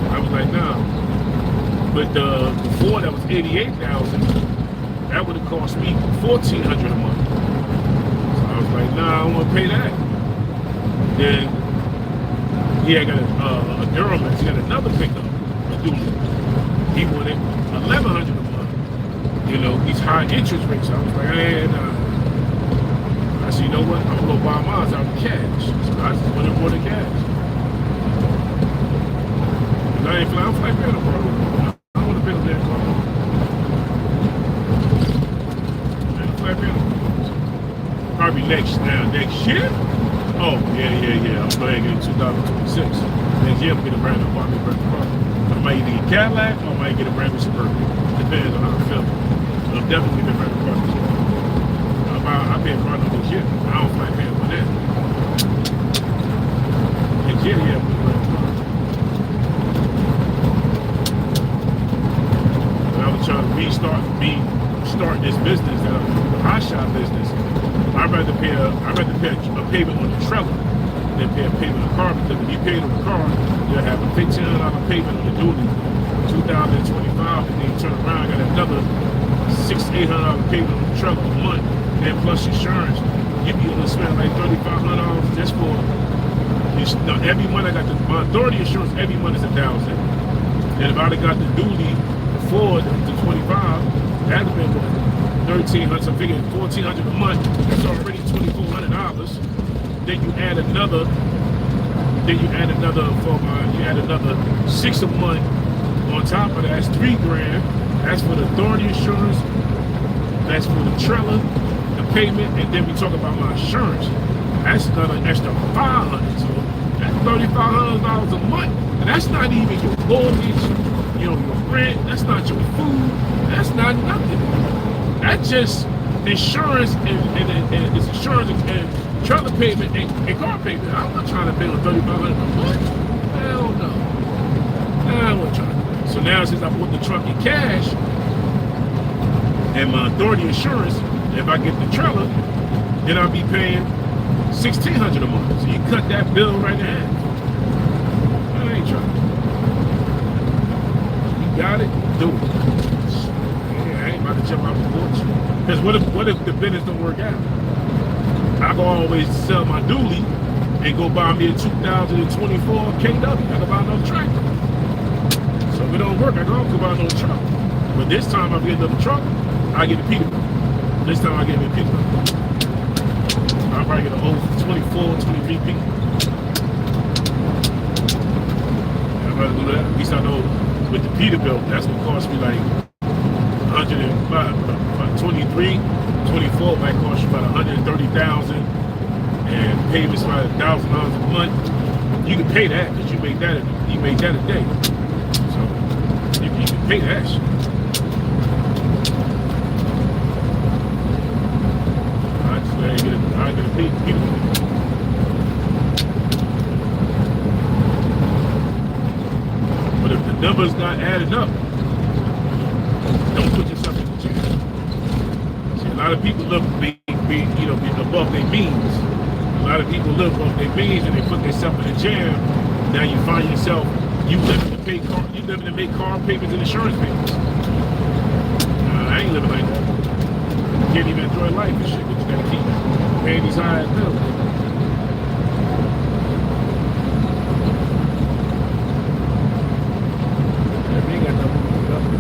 I was like, nah. But before that was $88,000. That would have cost me $1,400 a month. So I was like, nah, I don't want to pay that. Then he had got a Duramax. He got another pickup. He wanted $1,100 a month. These high interest rates. I was like, hey, nah. I said, you know what? I'm gonna buy mine out of cash. So I just went and bought the cash. And I ain't flying. I'm flying better, bro. I don't want to pay on that car. I'm flying better. Probably next year. Oh yeah. I'm playing in 2026. Next year I'm gonna get a brand new car. I might either get Cadillac or I might get a brand new Suburban. Depends on how I feel. But I'm definitely getting a brand new car this year. I pay a car this year. I don't feel like paying for that. Next year, yeah, I'm getting a brand new car. When I was trying to start this business, the hot shop business, I'd rather pay a payment on the trailer than pay a payment on the car, because if you pay on the car, you'll have a $1,500 payment on the dually 2025, and then you turn around and got another $600-800 payment on the trailer a month, and plus insurance. You'd be able to spend like $3,500 just for every month. I got my authority insurance every month is $1,000. And if I'd have got the dually before the 25, that'd have been $1,300. So I'm figuring $1,400 a month. That's already $2,400. Then you add another. You add another 6 a month on top of that. That's $3,000. That's for the authority insurance. That's for the trailer, the payment, and then we talk about my insurance. That's another extra $500. So that's $3,500 a month, and that's not even your mortgage, your rent. That's not your food. That's not nothing. That's just insurance and it's insurance and trailer payment and car payment. I'm not trying to pay on $3,500 a month. Hell no. I'm not trying to pay. So now since I bought the truck in cash and my authority insurance, if I get the trailer, then I'll be paying $1,600 a month. So you cut that bill right in half. I ain't trying. You got it, do it. Yeah, I ain't about to jump out the porch. Because what if the business don't work out? I can always sell my dually and go buy me a 2024 KW. I can buy another tractor. So if it don't work, I can buy another truck. But this time I get another truck, I get a Peterbilt. This time I get a Peterbilt. I'll probably get an old 24, 23 P. I'd rather do that. At least I know with the Peterbilt, that's gonna cost me like 105, about 23, 24 might cost you about 130,000, and payments about $1,000 a month. You can pay that because you make that a day. So you can pay that shit. I get a Peterbilt. But if the numbers not adding up, don't put yourself in the jam. See, a lot of people look be above their means. A lot of people live above their means and they put themselves in a jam. Now you find yourself you living to make car payments and insurance payments. I ain't living like that. You can't even enjoy life and shit, but you gotta keep paying these high ass bills. Yeah, we ain't got nothing to do with it.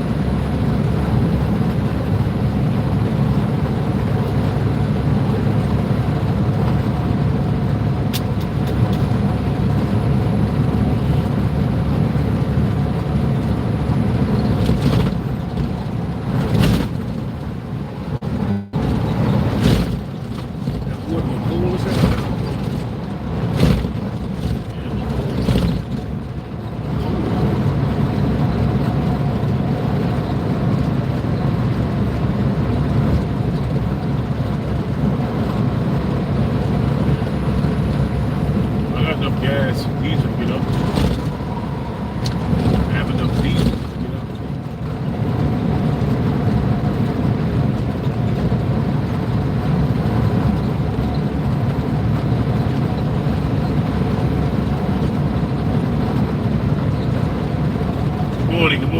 Good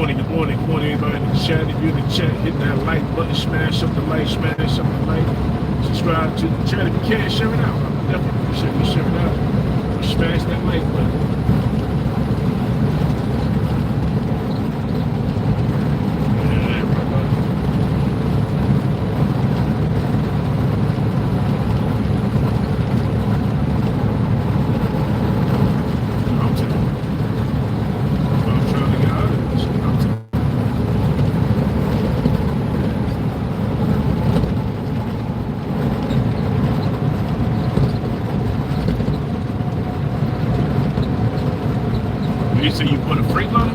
morning, everybody in the chat. If you're in the chat, hit that like button, smash up the like, subscribe to the chat. If you can, share it out. I definitely appreciate you share it out. Smash that like button. You say you put a freight loader?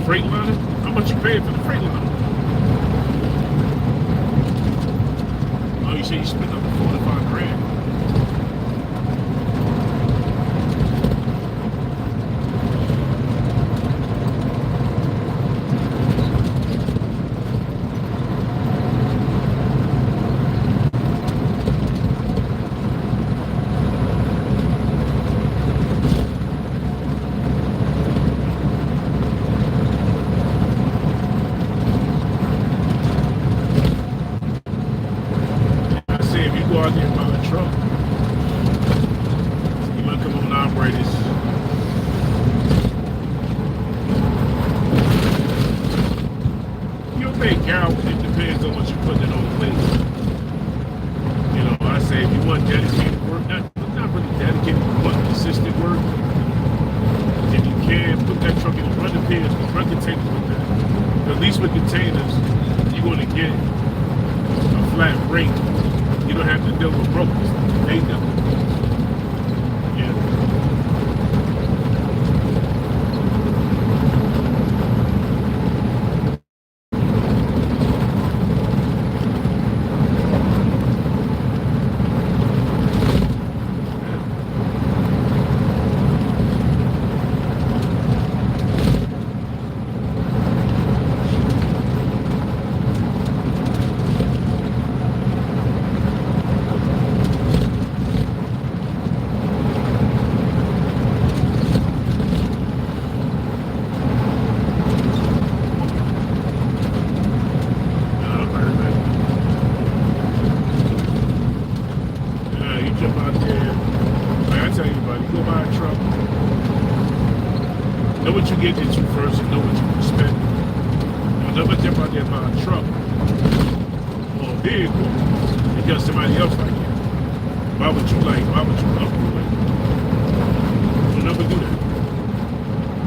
Freight liner? How much you paid for the freight liner? Oh, you say you spent up to 45 grand. flat rate. You don't have to deal with brokers. They deal with brokers. Yeah. Know what you get into first and know what you can spend. You'll never jump out there and buy a truck or a vehicle because somebody else like it. Why would you upgrade it? You'll never do that.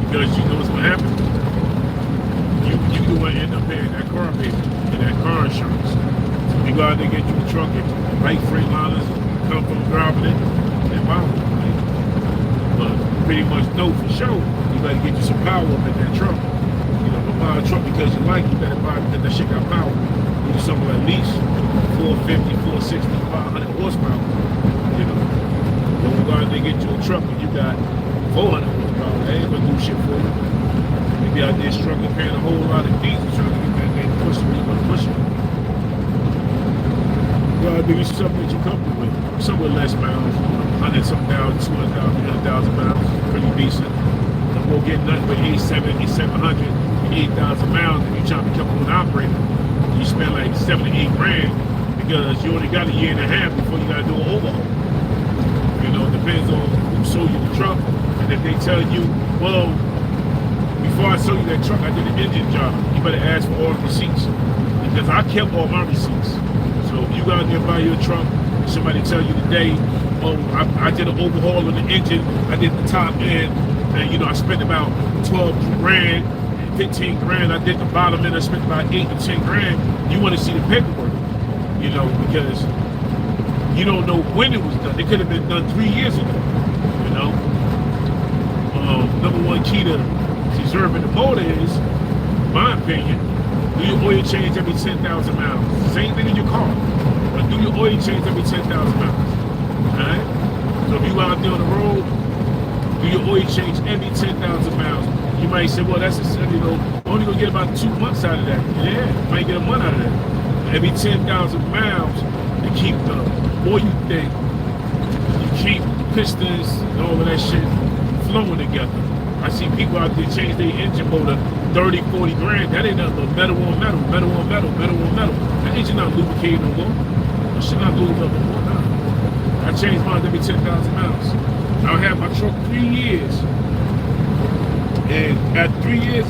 Because you know what's going to happen. You going to end up paying that car payment and that car insurance. So you go out there and get you a truck and right Freightliners come from driving it and buy one. Right? But pretty much know for sure. You better get you some power up in that truck. You know, don't buy a truck because you like it, you better buy it because that shit got power. You do something at least 450, 460, 500 horsepower. You know, when you go out there and get you a truck and you got 400 horsepower, they ain't gonna do shit for you. You be out there struggling, paying a whole lot of diesel trying to get that thing pushing where you want to push it. You gotta do something that you're comfortable with. Somewhere less miles, 100 some thousand, 200,000, 300,000 miles, pretty decent. Won't get nothing but 8,700, 8,000 miles if you try to become an operator. You spend like 7 to 8 grand because you only got a year and a half before you got to do an overhaul. You know, it depends on who sold you the truck. And if they tell you, well, before I sold you that truck, I did an engine job, you better ask for all the receipts. Because I kept all my receipts. So if you go out there and buy your truck, somebody tell you today, oh, I did an overhaul on the engine, I did the top end, and you know, I spent about 12 grand, 15 grand. I did the bottom end, I spent about 8 to 10 grand. You want to see the paperwork, you know, because you don't know when it was done. It could have been done 3 years ago, you know. Number one key to preserving the motor is, in my opinion, do your oil change every 10,000 miles. Same thing in your car, but do your oil change every 10,000 miles, all right? So if you out there on the road, do your oil change every 10,000 miles. You might say, well, that's a, you know, only gonna get about 2 months out of that. Yeah, you might get a month out of that. Every 10,000 miles, to keep the oil thing, you keep pistons and all of that shit flowing together. I see people out there change their engine motor 30, 40 grand. That ain't nothing but metal on metal, metal on metal, metal on metal. That engine not lubricated no more. That shit not lubricated no more. Nah. I changed mine every 10,000 miles. I had my truck 3 years, and at 3 years,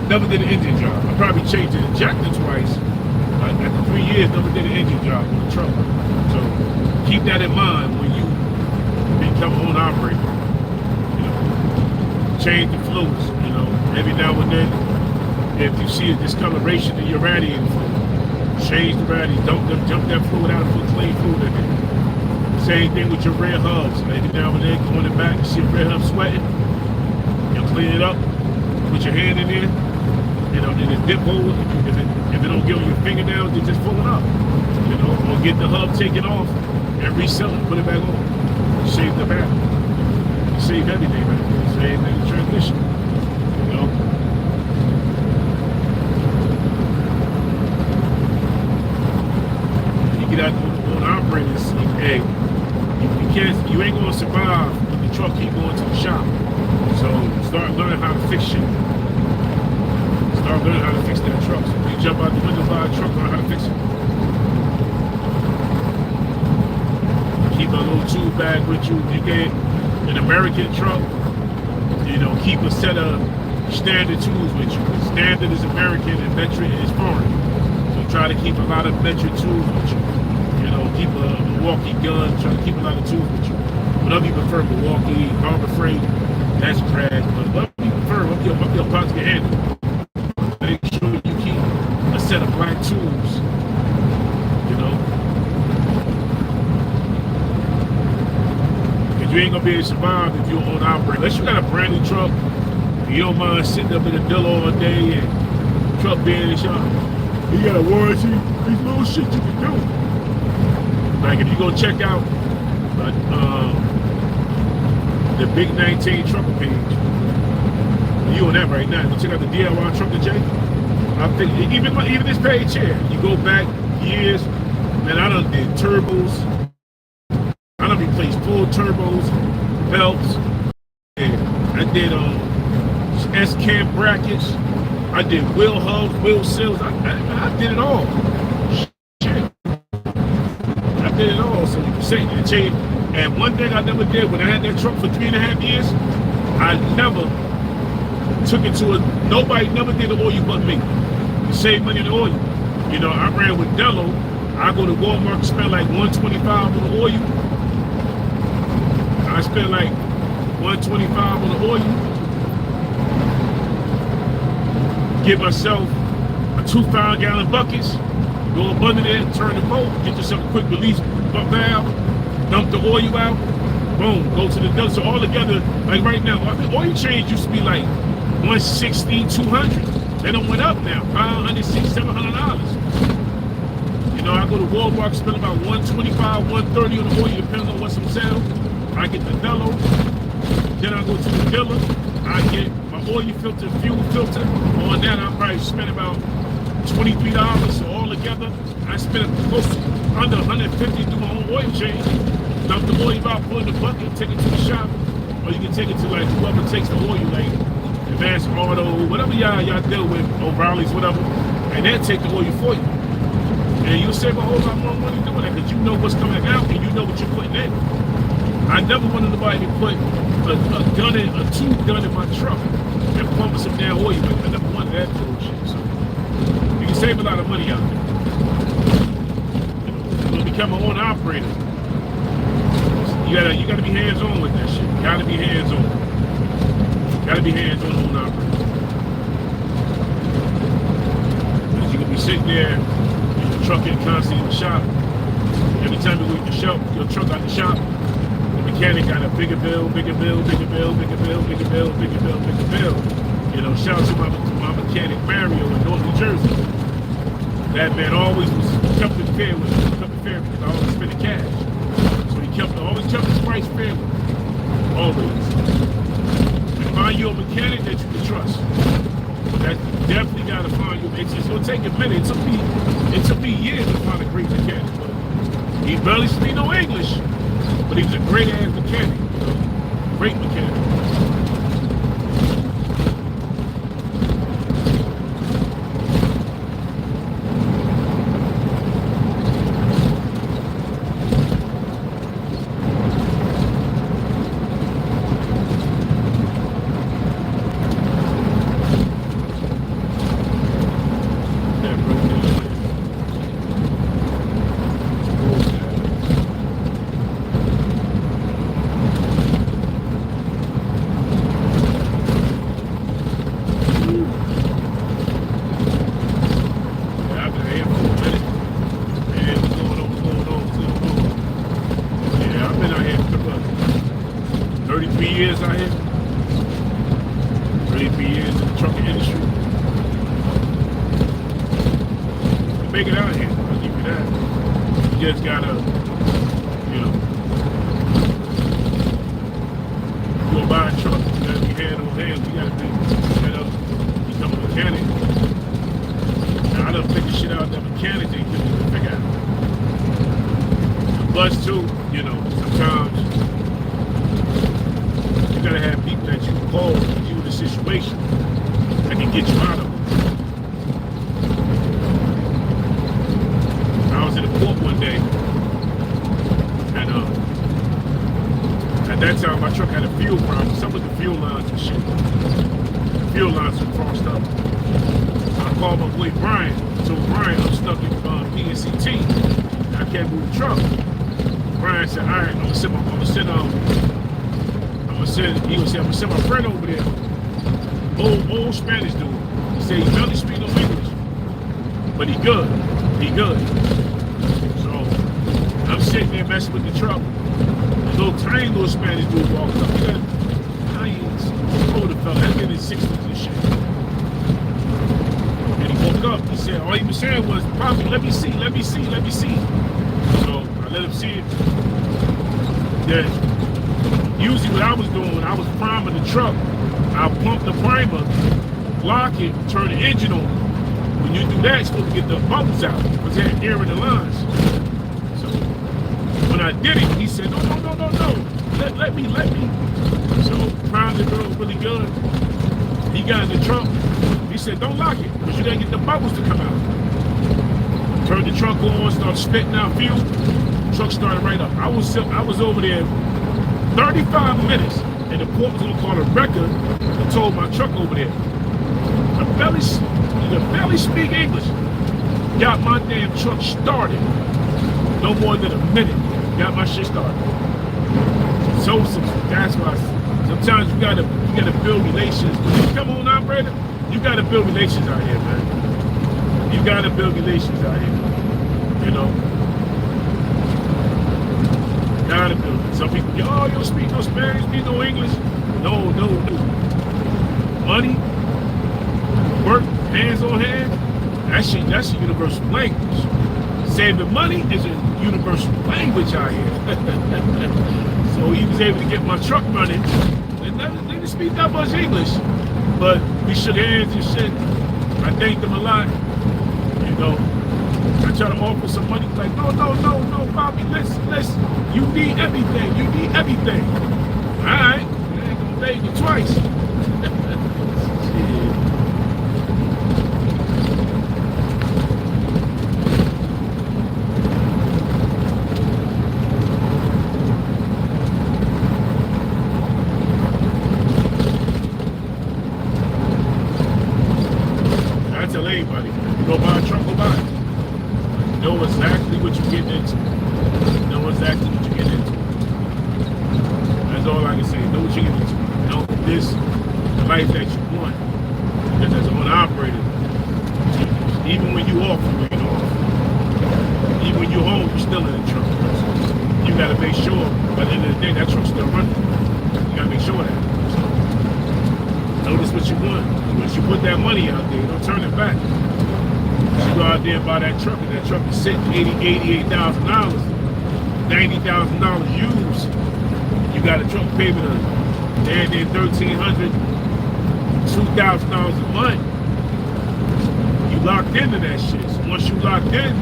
never did an engine job. I probably changed the injector twice. After 3 years, never did an engine job on the truck. So keep that in mind when you become an owner operator. You know, change the fluids. You know, every now and then, if you see a discoloration in your radiator fluid, change the radiator. Don't jump that fluid out and put clean fluid in it. Same thing with your rear hubs. Maybe now and then, going it back, you see a rear hub sweating, you'll clean it up, put your hand in there, you know, and it dip over. If it don't get on your fingernails, it just pull it up. You know, or get the hub taken off and resell it, put it back on. Save the battery. Save everything right there. Same thing with transmission. You know. You get out on the operators, hey, you ain't gonna survive if the truck keep going to the shop. So start learning how to fix shit. Start learning how to fix that truck. So if you jump out the window, buy a truck, learn how to fix it. Keep a little tool bag with you. If you get an American truck, you know, keep a set of standard tools with you. Standard is American and metric is foreign. So try to keep a lot of metric tools with you. You know, keep a Milwaukee gun, try to keep a lot of tools with you. Whatever you prefer, Milwaukee, Harbor Freight, that's trash. But whatever you prefer, what your pockets can handle. Make sure you keep a set of black tools, you you know. Because you ain't gonna be able to survive if you own operate. Unless you got a brand new truck, you don't mind sitting up in the dealer all day and truck being in the shop. You got a warranty, these little shit you can do. Like if you go check out the Big19th Trucker page, you on that right now. Go check out the DIY Trucker J. I think even this page here, you go back years, man, I done did turbos. I done replaced full turbos, belts, and I did S-cam brackets. I did wheel hubs, wheel seals. I did it all. Shit. I did it all. So you can say it changed. And one thing I never did when I had that truck for 3.5 years, I never took it to nobody never did the oil but me. To save money on the oil. You know, I ran with Dello. I go to Walmart and spend like $125 on the oil. I spent like $125 on the oil. Get myself a 2-5-gallon buckets, go up under there, turn the boat, get yourself a quick release valve, dump the oil out, boom, go to the dealer. So all together, like right now, I think oil change used to be like $160, $200. They done went up now, $500, $600, $700. You know, I go to Walmart, spend about $125, $130 on the oil, depending on what's on sale. I get the Dello, then I go to the dealer, I get my oil filter, fuel filter. On that, I probably spend about $23. So all together, I spend close to under $150 do my own oil change. Dump the oil out, put in the bucket, take it to the shop, or you can take it to like whoever takes the oil, like Advanced Auto, whatever y'all deal with, O'Reilly's, whatever, and they'll take the oil for you. And you'll save a whole lot more money doing that because you know what's coming out and you know what you're putting in. I never wanted nobody to put a tube gun in my truck and pump some damn oil. I never wanted that bullshit. So you can save a lot of money out there. You know, become an owner operator. You gotta be hands-on with that shit. You gotta be hands-on. Gotta be hands-on owner operator. Because you can be sitting there, your truck in constantly in the shop. Every time you leave the shop, your truck out the shop, mechanic got a bigger bill, bigger bill, bigger bill, bigger bill, bigger bill, bigger bill, bigger bill. You know, shout out to my mechanic Mario in North New Jersey. That man always was kept it fair with me. Kept it fair because I always spent the cash. So he always kept his price fair with me. Always. And find you a mechanic that you can trust. That definitely gotta find you. It's gonna take a minute. It took me years to find a great mechanic. But he barely speak no English. But he was a great ass mechanic, you know? Great mechanic. I'm gonna send my friend over there. Old Spanish dude. He said he barely speaks no English. But he good. He good. I'm sitting there messing with the truck. A little tiny little Spanish dude walks up. He got older fella, I've been in 60s and shit. And he woke up, he said, all he was saying was, Poppy, let me see. So I let him see it. Then usually what I was doing when I was priming the truck, I'll pump the primer, lock it, turn the engine on. When you do that, you're supposed to get the bubbles out, because they had air in the lines. So when I did it, he said, no. Let me. So primed the girl really good. He got in the trunk. He said, don't lock it, because you gotta get the bubbles to come out. Turned the trunk on, started spitting out fuel. Truck started right up. I was over there 35 minutes, and the port was gonna call a record and told my truck over there. I barely speak English. Got my damn truck started. No more than a minute. Got my shit started. So that's why sometimes you gotta build relations. When you come on operator, you gotta build relations out here, man. You gotta build relations out here. You know? Gotta build it. Some people go, oh, you don't speak no Spanish, speak no English. No. Money, work, hands on hand, that's a universal language. Saving money is a universal language out here. So he was able to get my truck running. They didn't speak that much English, but we shook hands and shit. I thanked them a lot. You know, I tried to offer some money. Like, no, Bobby, listen. You need everything. All right, I ain't gonna beg you twice. $88,000, $90,000 used. You got a truck payment of $1,300, $2,000 a month. You locked into that shit. So once you locked in,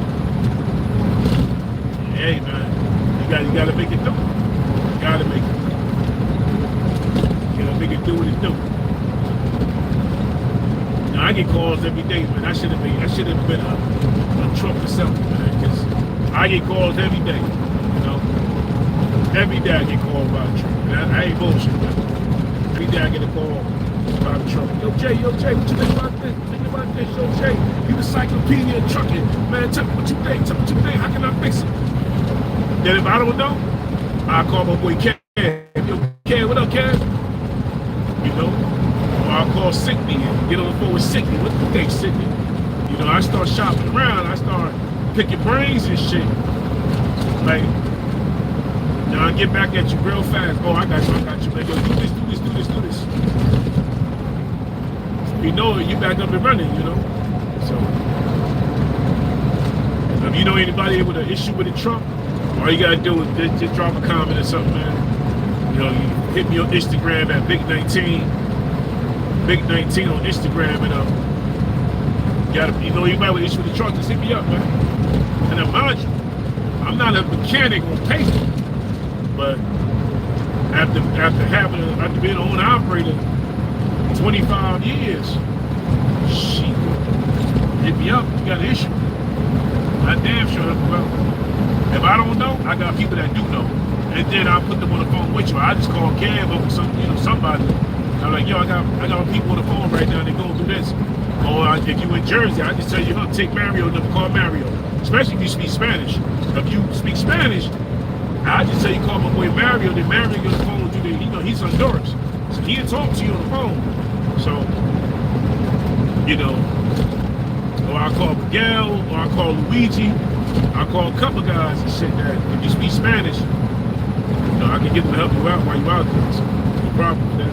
hey man, you gotta make it do. You gotta make it do what it do. Now I get calls every day, man. I should have been a truck or something, man. Cause I get calls every day, you know. Every day I get called by a truck. Man, I ain't bullshit, man. Every day I get a call about a truck. Yo, Jay, what you think about this? Yo, Jay, you the encyclopedia of trucking. Man, tell me what you think. How can I fix it? Then if I don't know, I call my boy Kev. Yo, Kev, what up, Kev? You know? Or I'll call Sickney and get on the phone with Sickney. What do you think, Sickney? You know, I start shopping around. I start picking brains and shit. Like, now I get back at you real fast. Oh, I got you. Man, yo, do this. You know it, you back up and running, you know? So, if you know anybody with an issue with a truck, all you gotta do is just drop a comment or something, man. You know, you hit me on Instagram at Big19. Big19 on Instagram, and you know anybody with an issue with the truck, just hit me up, man. And then mind you, I'm not a mechanic on paper, but after being an owner operator 25 years, shit, hit me up, you got an issue. I damn sure help you out. If I don't know, I got people that do know. And then I'll put them on the phone with you. I just call Kev over somebody. I'm like, yo, I got people on the phone right now, they going through this. Or if you in Jersey, I just tell you, take Mario, number, call Mario. Especially if you speak Spanish. If you speak Spanish, I just tell you, call my boy Mario, then Mario get on the phone with you, you know, he's Honduras. So he'll talk to you on the phone. So, you know, or I call Miguel, or I call Luigi, I call a couple guys and shit that if you speak Spanish, you know, I can get them to help you out while you out there. So no problem with that.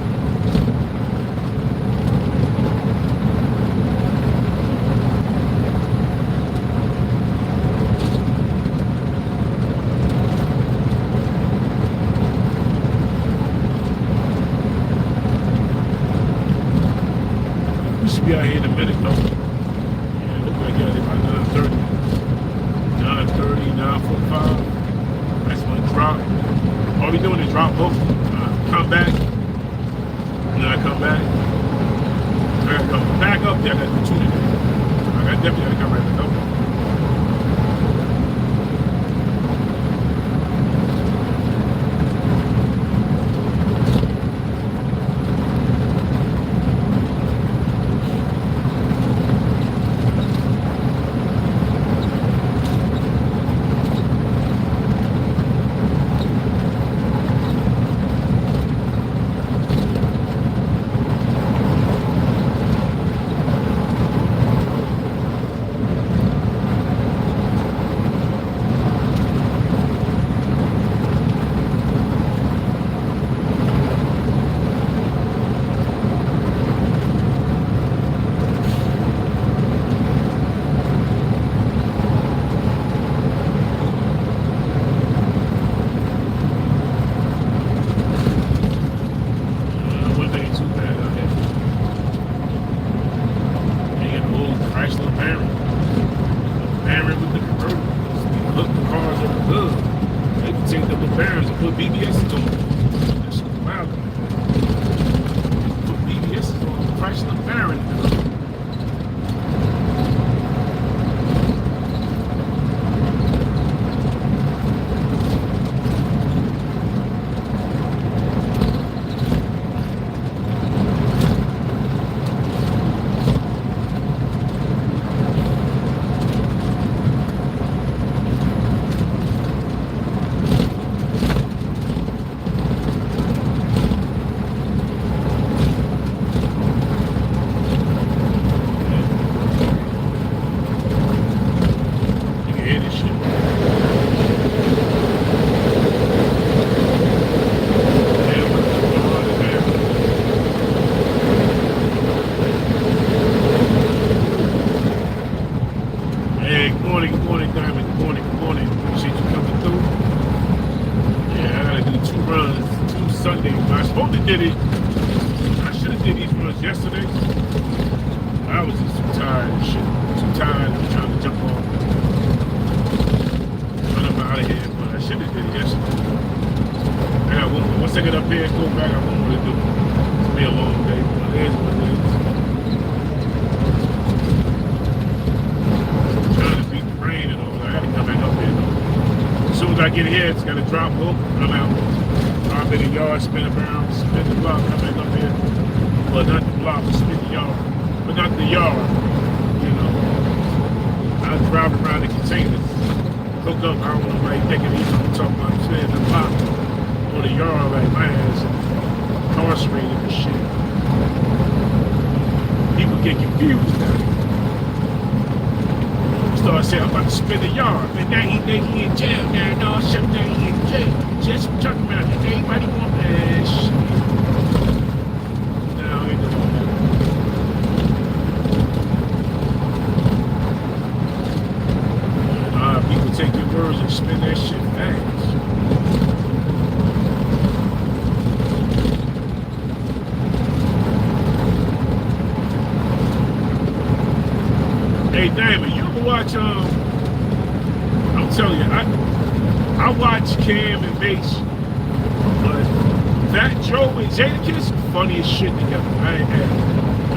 We should be out here in a minute though. Yeah, it looks like yeah, they about 9:30. 9:30, 9:45. That's when it drop. All we doing is drop both. Come back. And then I come back. I gotta come back up there. I gotta do two today. I definitely gotta come right back up. I'm telling you, I watch Cam and Mace, but Fat Joe and Jadakiss, funny as shit together.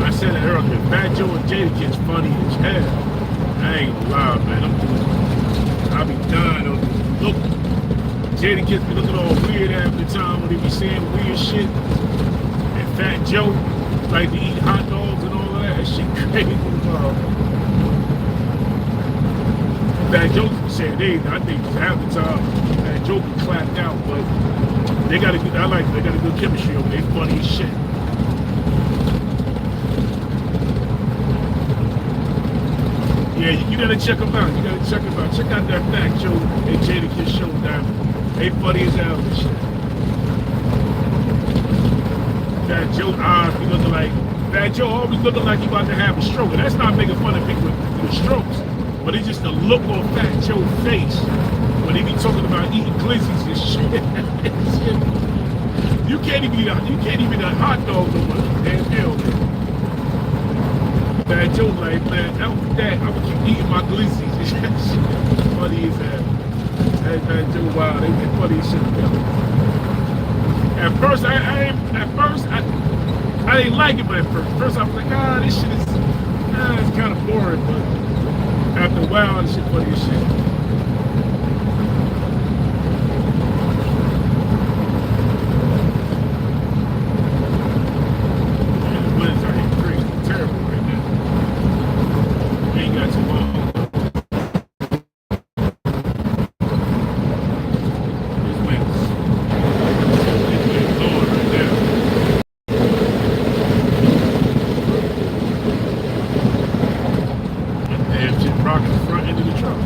I said it earlier, Fat Joe and Jadakiss funny as hell. I ain't gonna lie, man. I be dying on this. Look, Jadakiss be looking all weird half the time when they be saying weird shit. And Fat Joe like to eat hot dogs and all of that. That shit crazy. Fat Joe said I think half the time Fat Joe be clapped out, but they got a good, they got a good chemistry over there. They funny as shit. Yeah, you gotta check them out. You gotta check them out. Check out that Fat Joe and Jadakiss show down. They funny as hell and shit. Fat Joe eyes be looking like Fat Joe always looking like he about to have a stroke. And that's not making fun of people with strokes, but it's just the look on Fat Joe's face when they be talking about eating glizzies and shit. You can't even eat a hot dog no more. Damn hell, man. Fat Joe like, man, I'm gonna keep eating my glizzies and shit. Funny as hell. Hey, Fat Joe, wow, they get funny as shit together. At first, I didn't like it, but at first I was like, this shit is, it's kind of boring, but after a while, this shit funny as shit. Man, the winds out here crazy, terrible right now. We ain't got too long. These winds. These winds blowing right now. Damn shit rocking the front end of the truck.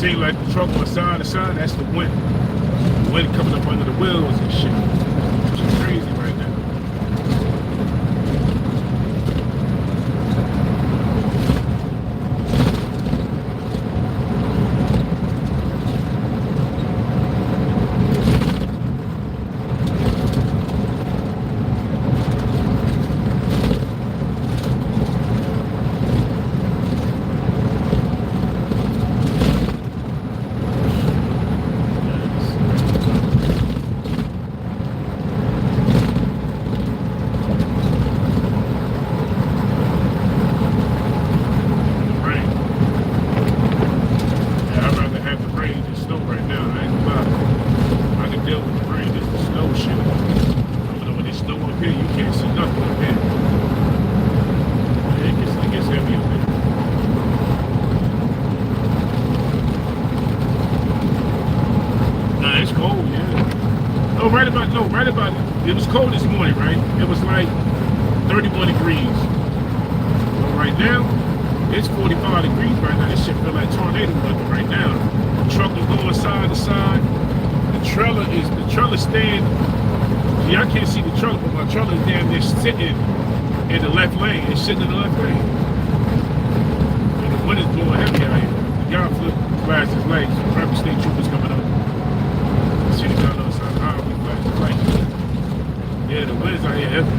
Like the truck on side to side, that's the wind. The wind coming up under the wheels and shit. Which is crazy right now. Right about it. It was cold this morning, right? It was like 31 degrees. But right now, it's 45 degrees right now. This shit feel like tornado weather right now. The truck is going side to side. The trailer stand. See, I can't see the trailer, but my trailer is damn near sitting in the left lane. It's sitting in the left lane. And the wind is blowing heavy out here. The guy flashed his legs. Traffic state troopers coming up. See the guy on the other side of the highway. Yeah, the winds out here heavy.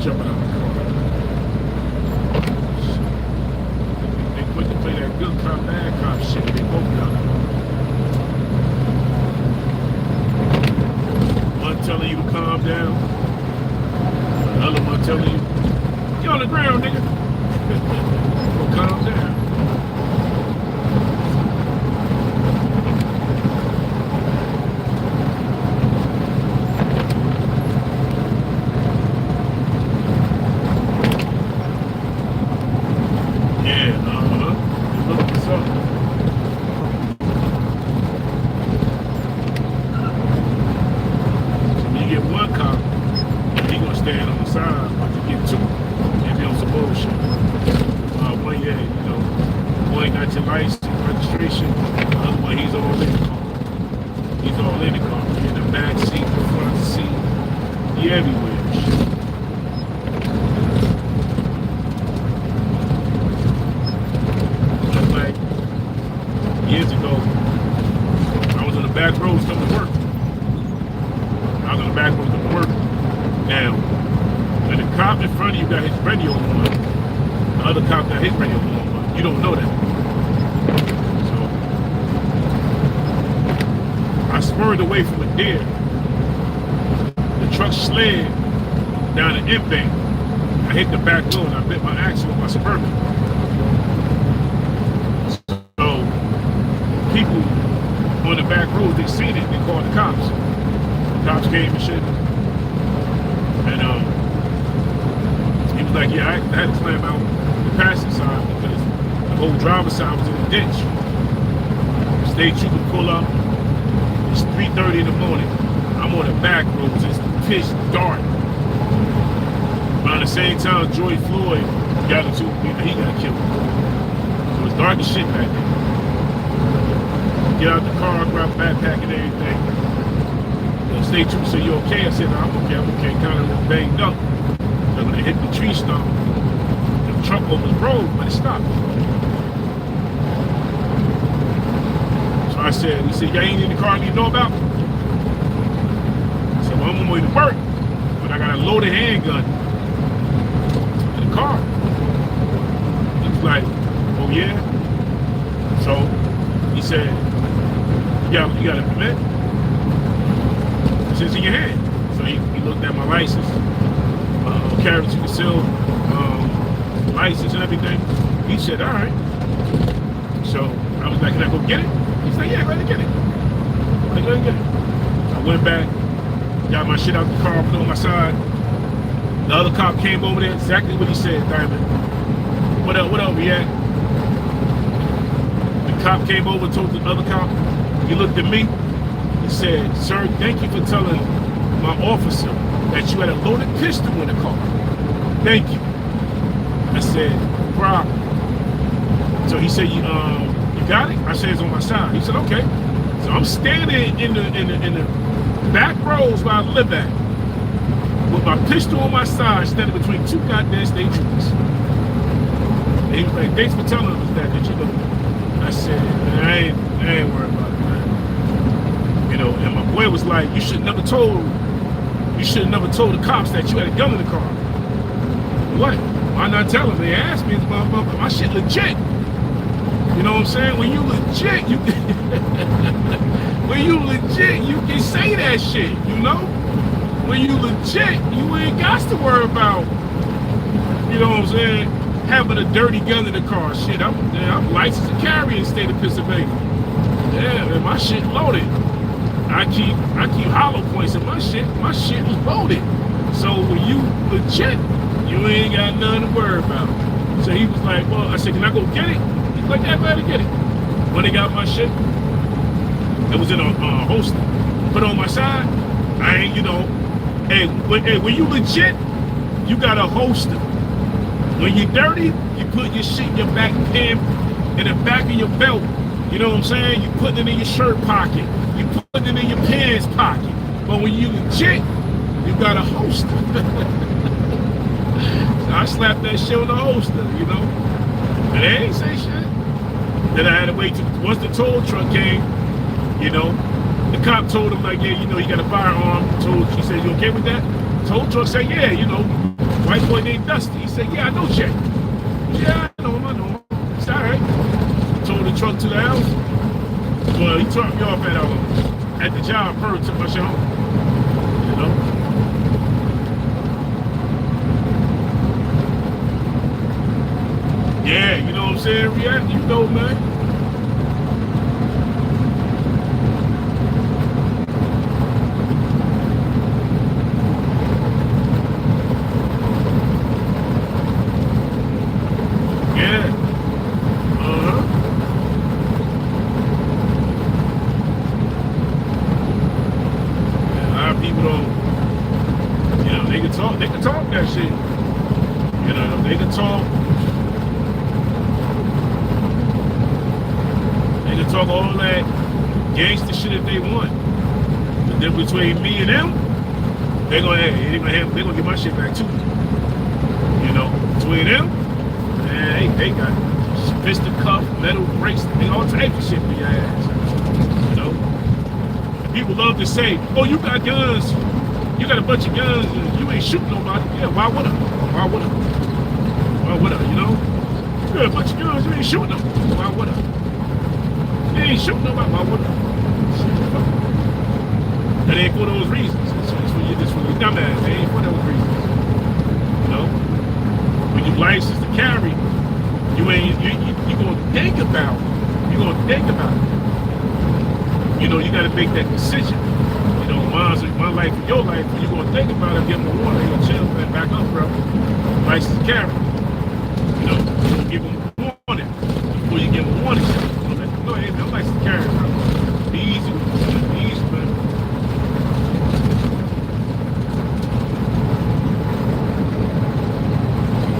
jumping out the car. They quick to play that good cop, bad cop shit. They both got it. One telling you to calm down. The other one telling you, get on the ground, nigga. Well, calm down. Away from a deer. The truck slid down the embankment. I hit the back wheel and I bit my axle with my Suburban. So people on the back road, they seen it, they called the cops. The cops came and shit. And he was like, yeah, I had to climb out the passenger side because the whole driver's side was in the ditch. State trooper pull up. It's 3:30 in the morning. I'm on the back roads. It's pitch dark. But at the same time, George Floyd got into he got killed. So it's dark as shit back there. Get out the car, grab a backpack and everything. The state trooper said, you okay? I said, no, I'm okay. Kind of banged up. So when they hit the tree stump, the truck almost rolled, but it stopped. I said, he said, y'all ain't in the car you know about? I said, well, I'm on my way to work, but I got a loaded handgun in the car. He was like, oh yeah? So he said, you got a permit? I said, it's in your hand. So he looked at my license, carry to conceal, license and everything. He said, all right. So I was like, can I go get it? He's like, yeah, go ahead and get it. Go ahead and get it. So I went back, got my shit out the car, put it on my side. The other cop came over there, exactly what he said, Diamond. What up, we at? The cop came over, told the other cop, he looked at me, he said, sir, thank you for telling my officer that you had a loaded pistol in the car. Thank you. I said, no problem. So he said, you got it? I said, it's on my side. He said, okay. So I'm standing in the back rows where I live at with my pistol on my side, standing between two goddamn state troopers. And he was like, thanks for telling us that you know. I said, man, I ain't worried about it, man. You know, and my boy was like, you should have never told the cops that you had a gun in the car. What? Why not tell them? They asked me, my shit legit. You know what I'm saying? When you legit, you can you can say that shit, you know? When you legit, you ain't got to worry about, you know what I'm saying, having a dirty gun in the car. Shit, I'm licensed to carry in the state of Pennsylvania. Yeah, man, my shit loaded. I keep hollow points in my shit loaded. So when you legit, you ain't got nothing to worry about. So he was like, well, I said, can I go get it? Like that, better get it. When they got my shit, it was in a holster. Put it on my side. I ain't, you know. Hey, when you legit, you got a holster. When you're dirty, you put your shit in your back pin, in the back of your belt. You know what I'm saying? You put it in your shirt pocket. You put it in your pants pocket. But when you legit, you got a holster. So I slapped that shit on the holster, you know. And they ain't say shit. Then I had to wait till once the tow truck came, you know, the cop told him like, yeah, you know, you got a firearm. She said, you okay with that? Tow truck said, yeah, you know, white boy named Dusty. He said, yeah, I know Jay. Yeah, I know him. It's all right. Towed the truck to the house. Well, he dropped me off at the job. Bird took my shit home. You know? Yeah, you know what I'm saying? React, you know, man. They can talk that shit. You know, they can talk. They can talk all that gangster shit if they want. But then between me and them, they're gonna get my shit back too. You know, between them, man, they got pistol cuff, metal brakes, all types of shit for your ass. You know? And people love to say, oh, you got guns. You got a bunch of guns and you ain't shooting nobody. Yeah, why would I? Why would I? Why would I, you know? You got a bunch of guns, you ain't shooting them. Why would I? You ain't shooting nobody, why would I? That ain't for those reasons. It's for you dumbass. They ain't for those reasons. You know? When you license to carry, you gonna think about it. You gonna think about it. You know, you gotta make that decision. You know, my life and your life, when you're going to think about it, give them a warning, you're going to chill and back up, bro. License to carry. You know, you don't give them a warning before you give them a warning. You know, go ahead, man, I'm licensed to carry, bro. Be easy with this. Be easy, man.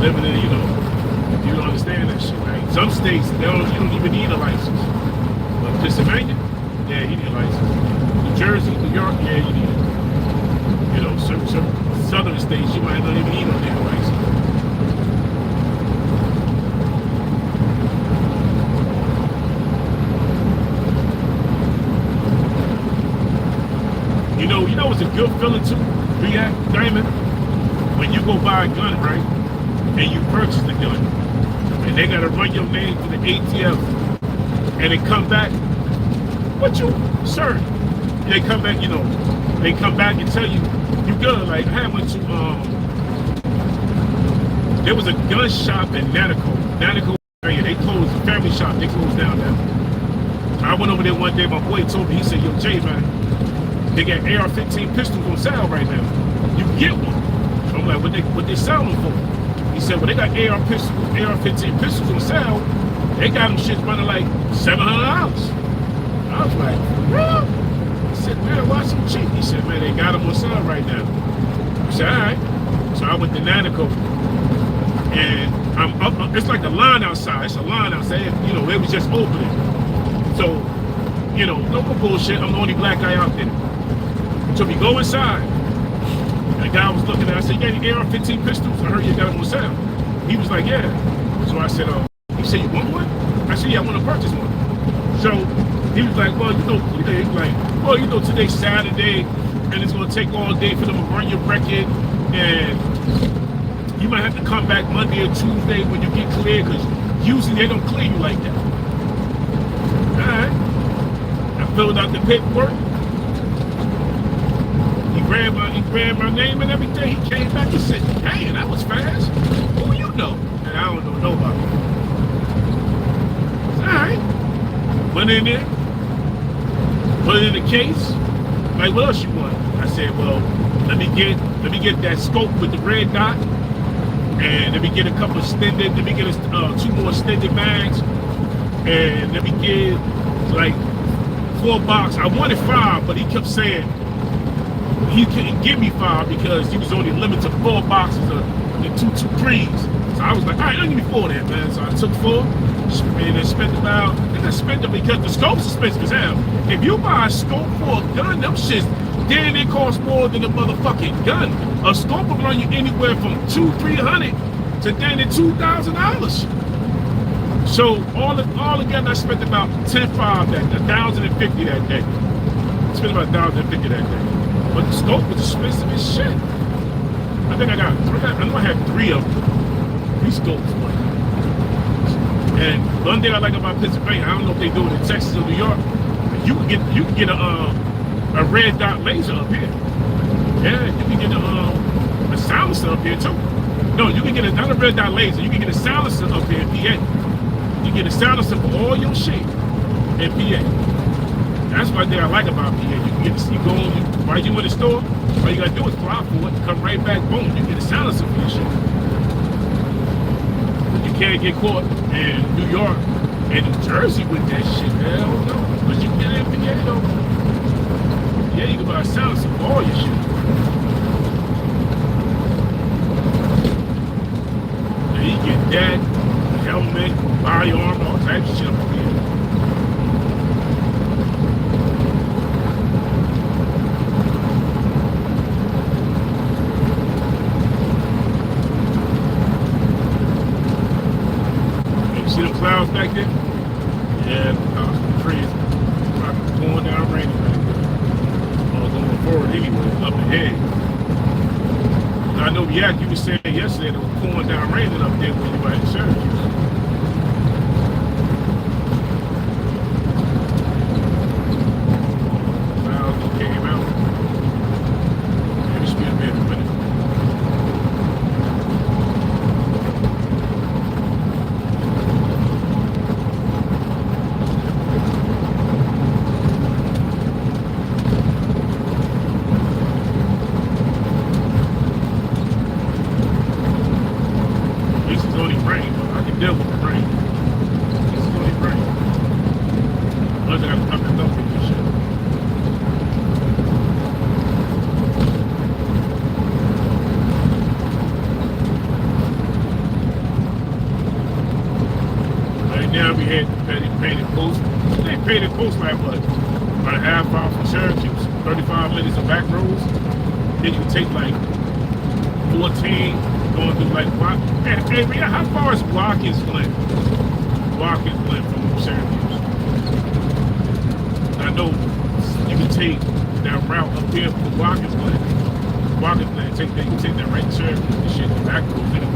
Living in, you know, you don't understand that shit, right? Some states, you don't even need a license. But Pennsylvania, yeah, you need a license. Jersey, New York, yeah, you need it. You know, certain southern states, you might not even need no damn license. You know, it's a good feeling too, React Diamond, when you go buy a gun, right, and you purchase the gun, and they gotta run your name through the ATF, and they come back, what you, sir? They come back, you know, they come back and tell you, you good. Like, I went to, there was a gun shop in Natico, they closed, the family shop, they closed down now. So I went over there one day, my boy told me, he said, yo, Jay, man, they got AR-15 pistols on sale right now. You can get one. So I'm like, what they selling them for? He said, well, they got AR-15 pistols on sale. They got them shits running like $700. I was like, really? He said, man, why so cheap? He said, man, they got them on sale right now. I said, all right. So I went to Natico, and I'm up. It's like a line outside. It's a line outside. You know, it was just opening. So, you know, no bullshit. I'm the only black guy out there. So we go inside. And the guy was looking at. I said, you got any AR-15 pistols? I heard you got them on sale. He was like, yeah. So I said, he said, you want one? I said, yeah, I want to purchase one. So he was like, well, you know, today's Saturday, and it's going to take all day for them to run your record, and you might have to come back Monday or Tuesday when you get cleared, because usually they don't clear you like that. All right. I filled out the paperwork. He grabbed my name and everything. He came back and said, hey, that was fast. Who you know? And I don't know nobody. All right. Went in there, put it in the case. Like, what else you want? I said, well, let me get that scope with the red dot, and let me get a couple of extended, let me get 2 more extended bags, and let me get like 4 boxes. I wanted 5, but he kept saying he couldn't give me 5 because he was only limited to 4 boxes of the 2 3s. So I was like, all right, let me 4 then, man. So I took 4. And I spent it because the scope's expensive as hell. If you buy a scope for a gun, them shits, then it costs more than a motherfucking gun. A scope will run you anywhere from $200-300 to then $2,000. So all together, I spent about $1,050 that day. I spent about $1,050 that day. But the scope was expensive as shit. I think I know I had 3 of them. 3 stores. And one thing I like about Pennsylvania, I don't know if they do it in Texas or New York, you can get a red dot laser up here. Yeah, you can get a silencer up here too. No, you can get not a red dot laser, you can get a silencer up here in PA. You get a silencer for all your shit in PA. That's one thing I like about PA. You can get you go while you in the store, all you gotta do is fly for it, come right back, boom, you get a silencer for your shit. You can't get caught in New York and New Jersey with that shit, hell no. But you can get it in PA though. Yeah, you can buy a silencer for all your shit. And you get that, helmet, firearm, all types of shit up here. See the clouds back there? Yeah, the clouds are crazy. Probably pouring down rain right there. All going forward anyway, up ahead. I know Yak, you were saying yesterday that it was pouring down raining up there when you were at Syracuse. Clouds came out. Maybe it's been a minute. Painted coast like what? About a half hour from Syracuse, 35 minutes of back roads. Then you can take like 14 going through like hey, how far is Watkins Glen? Watkins Glen from Syracuse. I know you can take that route up here from Watkins Glen. Watkins Glen, you can take that right to Syracuse and shit, the back roads anyway.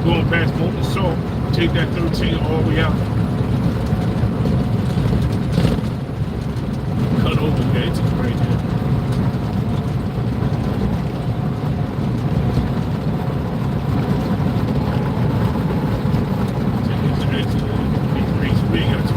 Going past Molten Salt, take that 13 all the way out. Cut over there, it's right there. Take this exit, we ain't got to.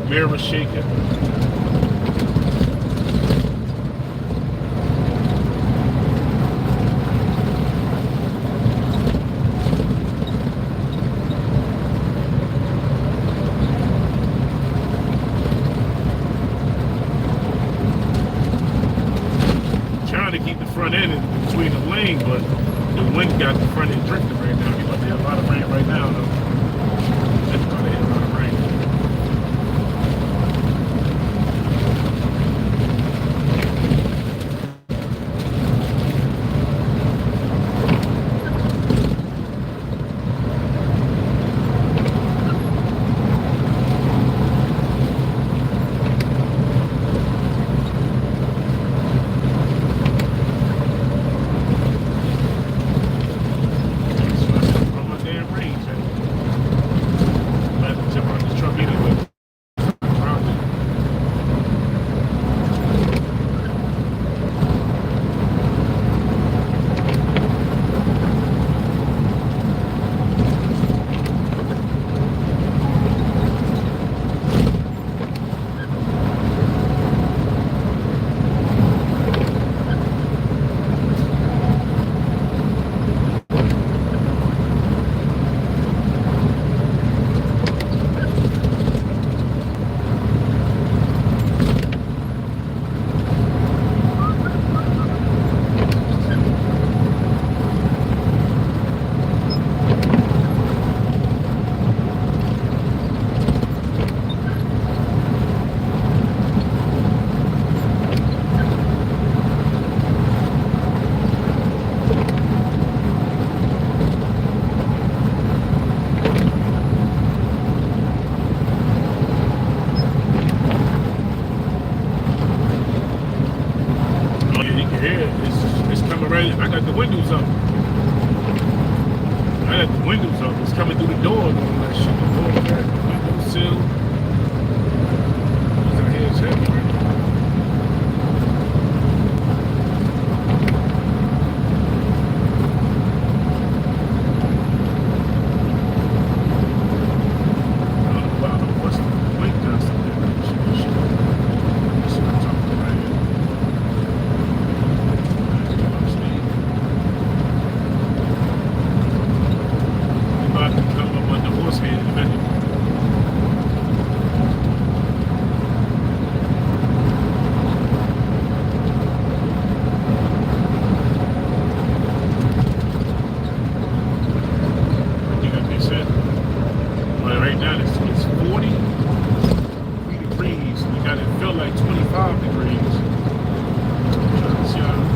Mirror shaking. Trying to keep the front end in between the lane, but the wind got the front end drifting right now. You're about to have a lot of rain right now, though. That's about to have a lot of rain. right now it's 40 degrees. We got it feel like 25 degrees. Yeah.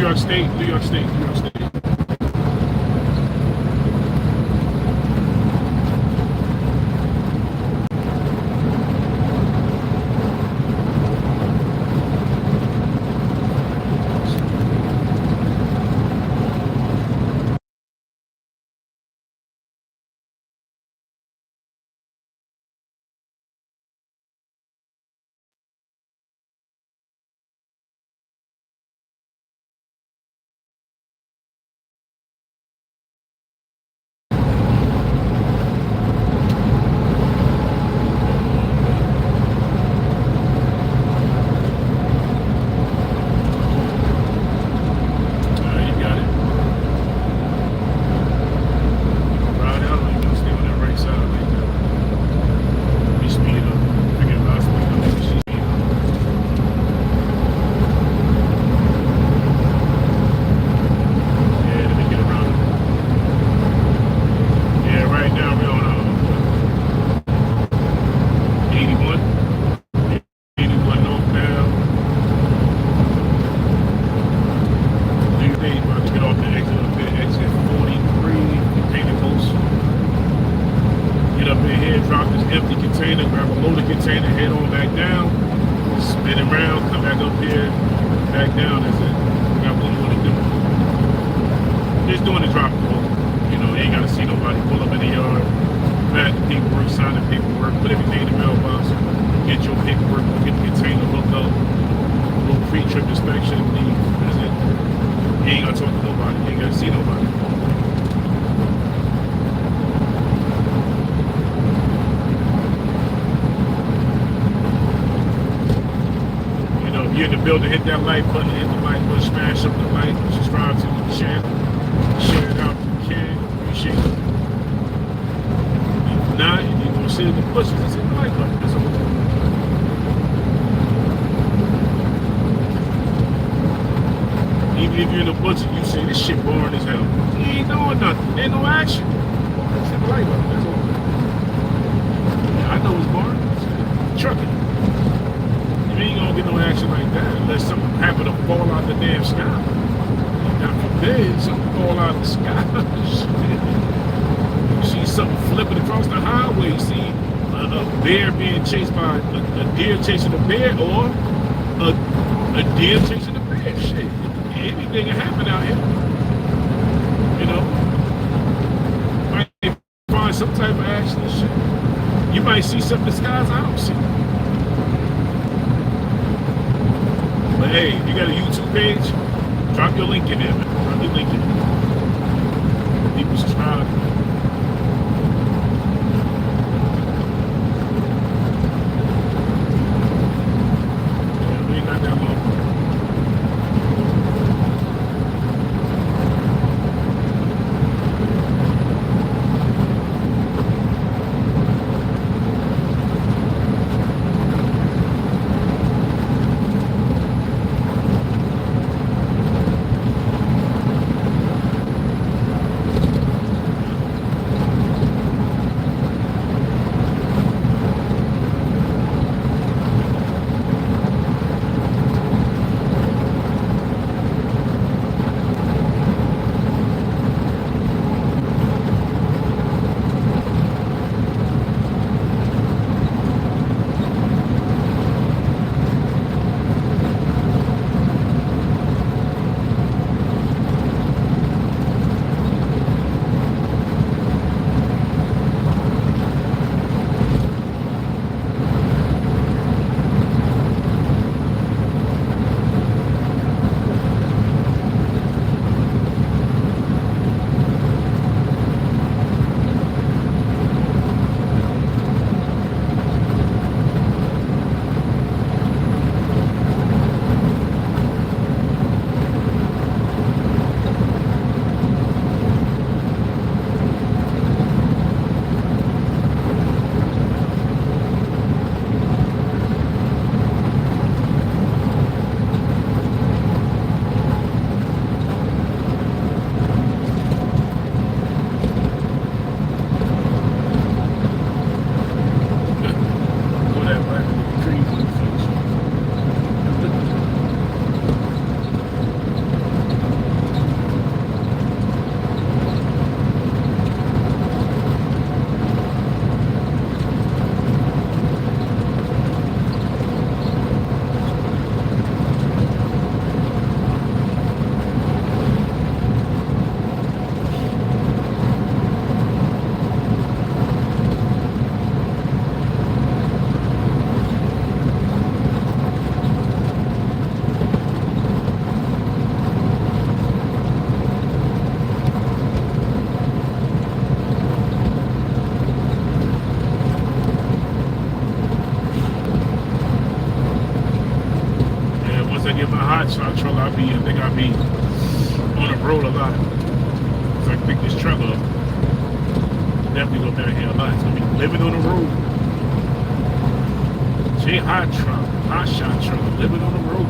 New York State, New York State. up here, back down. That's it. We got one more to do. Just doing the drop off. You know, you ain't got to see nobody. Pull up in the yard, back the paperwork, sign the paperwork, put everything in the mailbox, get your paperwork, get the container hooked up, a little pre-trip inspection, leave. That's it. You ain't got to talk to nobody. You ain't got to see nobody. You're in the building, hit that like button, smash up the like, subscribe to the channel, share it out if you can, appreciate it. If not, you're going to sit in the bushes and hit the like button. That's all. Even if you're in the bushes, you say this shit boring as hell. You ain't doing nothing. There ain't no action. Just hit the like button, that's all. Yeah, I know it's boring. It's trucking. You ain't gonna get no action like that unless something happen to fall out the damn sky. God forbid something fall out of the sky. You see something flipping across the highway. You see a bear being chased by a deer chasing a bear, or a deer chasing a bear. Shit, anything can happen out here. You know, might find some type of action and shit. You might see something in the skies I don't see. But hey, if you got a YouTube page, drop your link in there, man. Drop your link in there. People subscribe. Yeah, we ain't got that long. I think I'll be on the road a lot. So I can pick this trailer up. Definitely go down here a lot. It's gonna be living on the road. Hot shot truck, living on the road.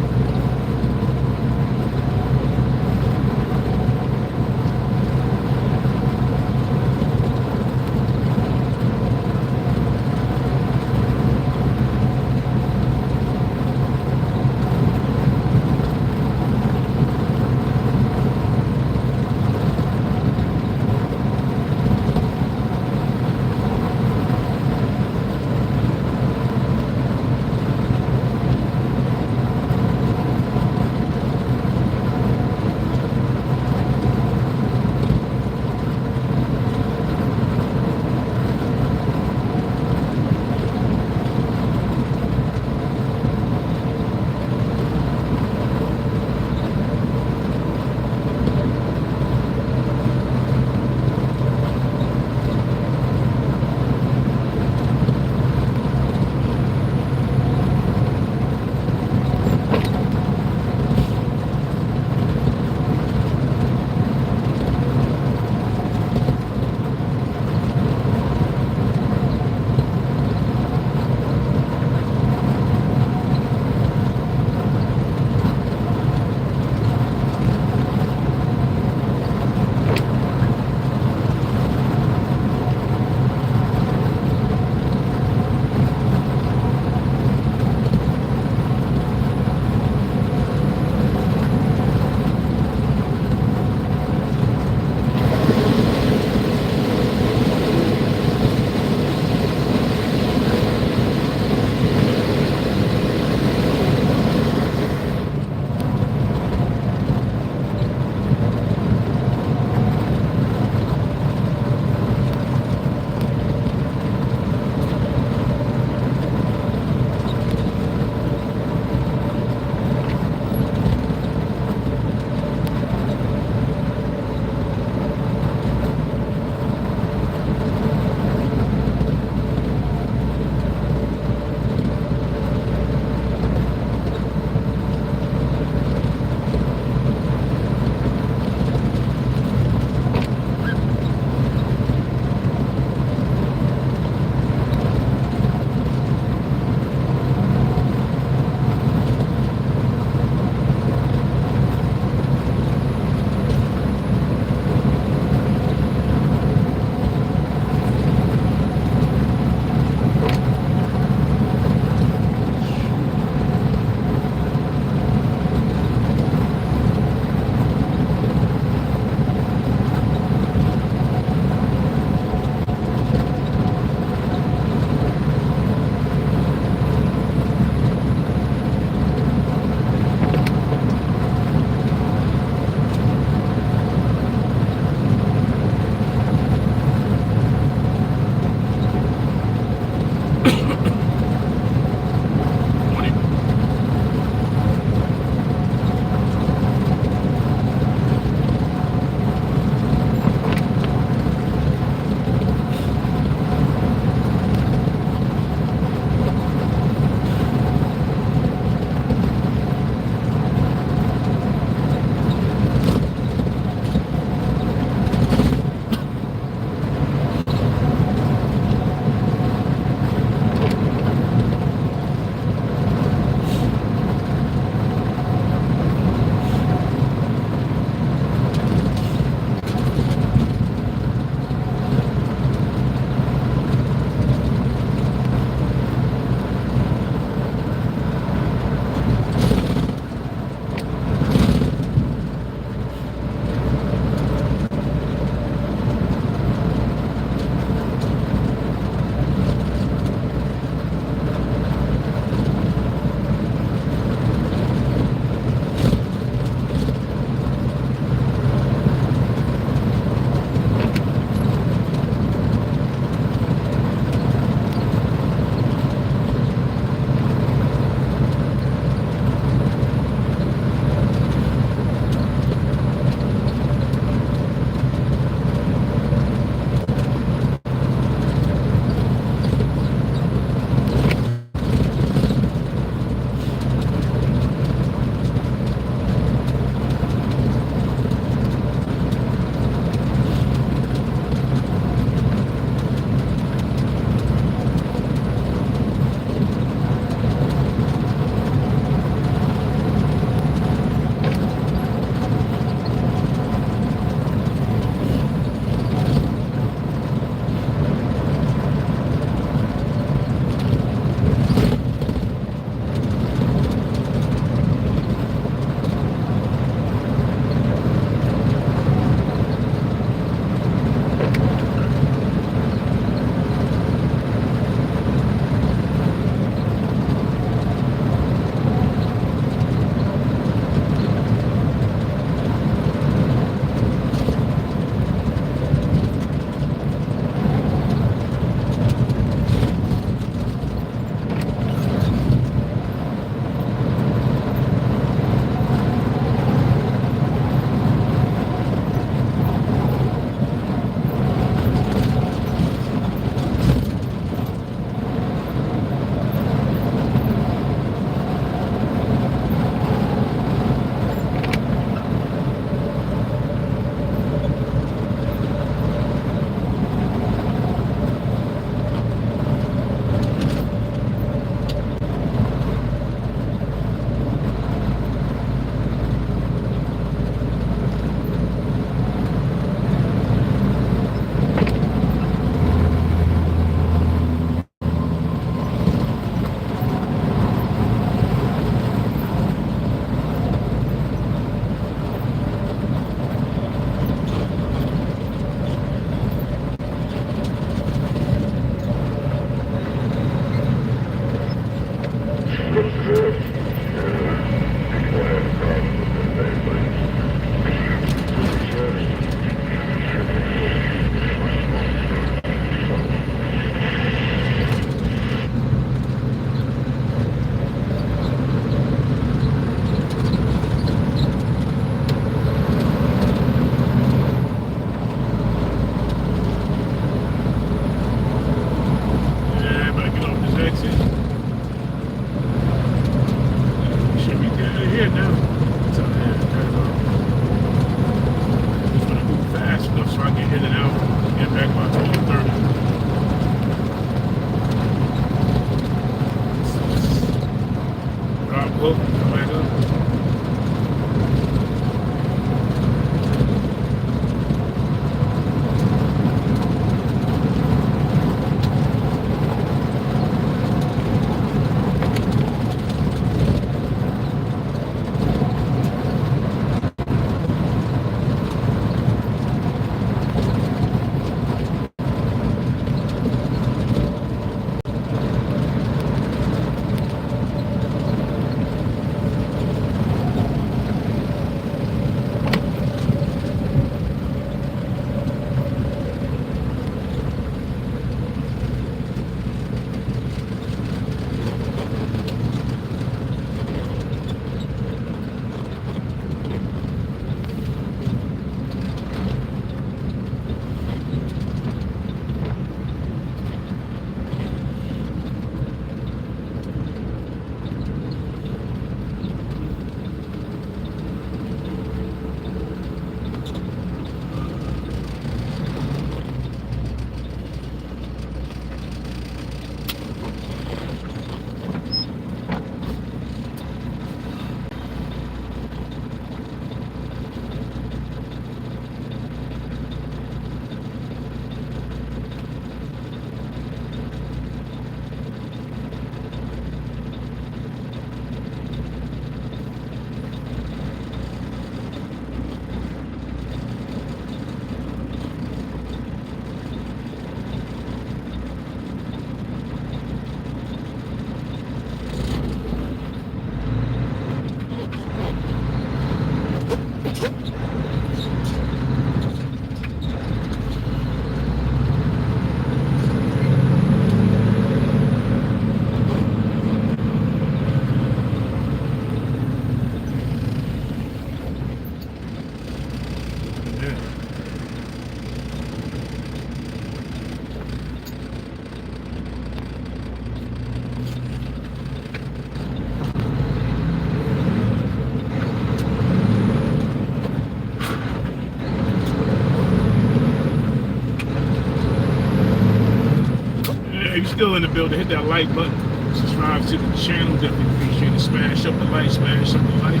you still in the building, hit that like button. Subscribe to the channel. Definitely appreciate it. Smash up the like, smash up the like.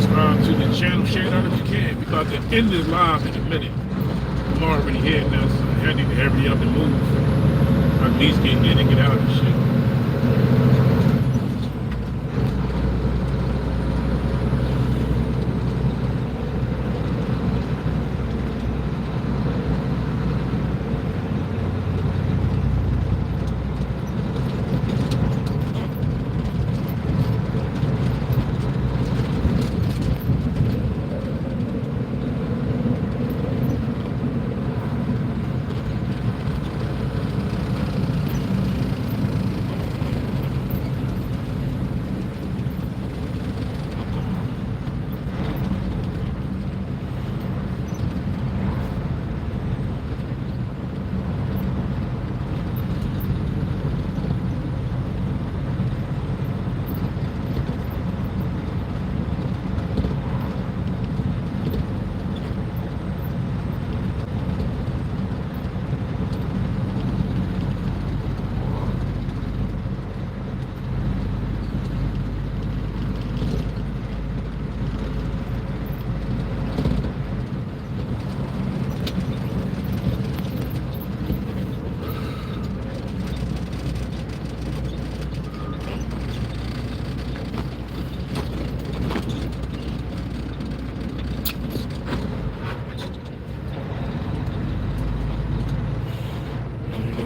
Subscribe to the channel. Share it out if you can. We're about to end this live in a minute. I'm already here now, so I need to hurry up and move. At least get in and get out and shit.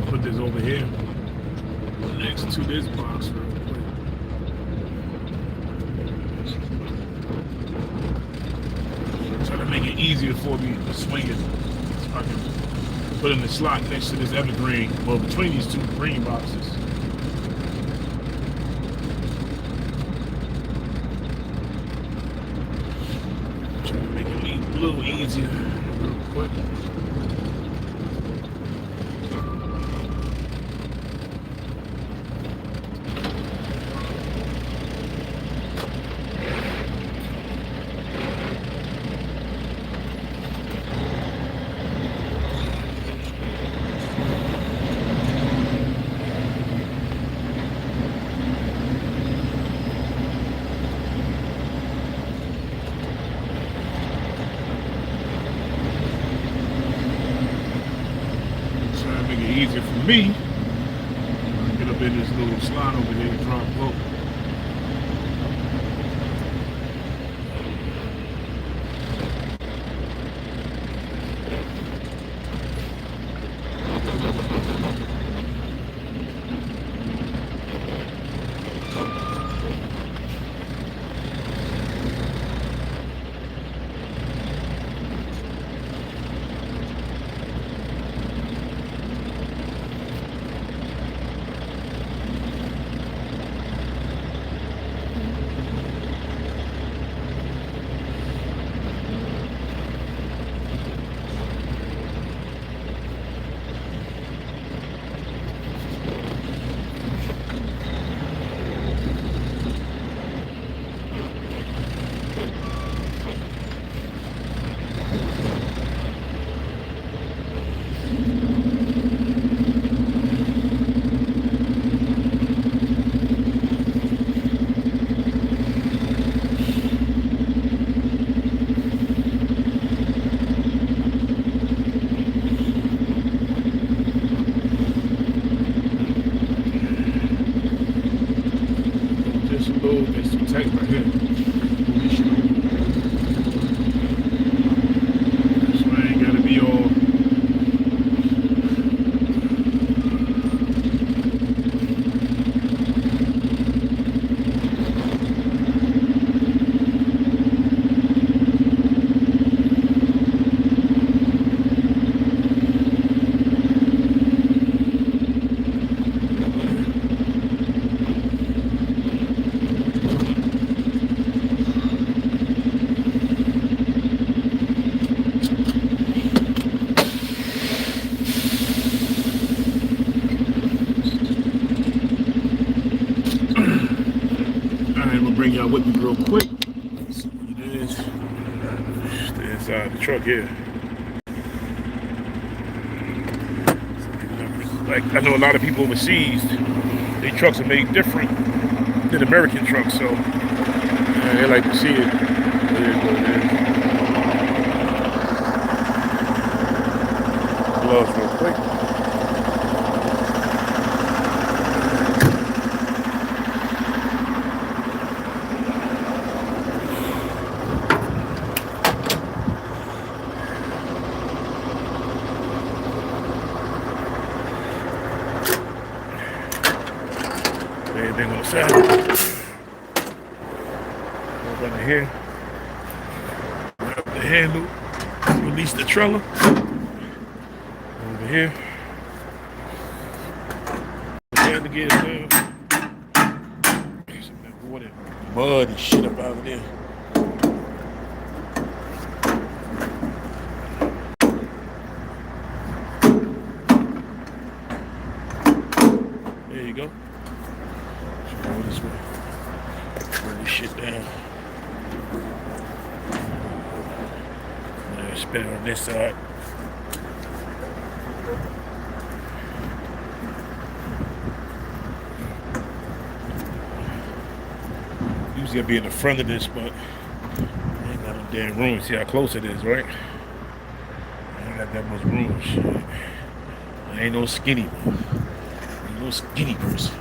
Put this over here next to this box real quick. Try to make it easier for me to swing it. So I can put in the slot next to this evergreen, well, between these two green boxes. Try to make it a little easier real quick. Easier for me. Get up in this little slot over here and drop low. There's some tape right here. So I ain't gotta be all bring y'all with me real quick. Let's see what it is. Stay inside the truck here. Like, I know a lot of people overseas, their trucks are made different than American trucks, so yeah, they like to see it. There you go, man. Gloves real quick. Everything on the side. Go under here. Grab the handle. Release the trailer. Over here. Down to get it down. Some water, mud and shit up out of there. There you go. Go this way. Bring this shit down. Spin it on this side. Usually I'd be in the front of this, but I ain't got no damn room. See how close it is, right? I ain't got that much room. Shit. I ain't no skinny one. Ain't no skinny person.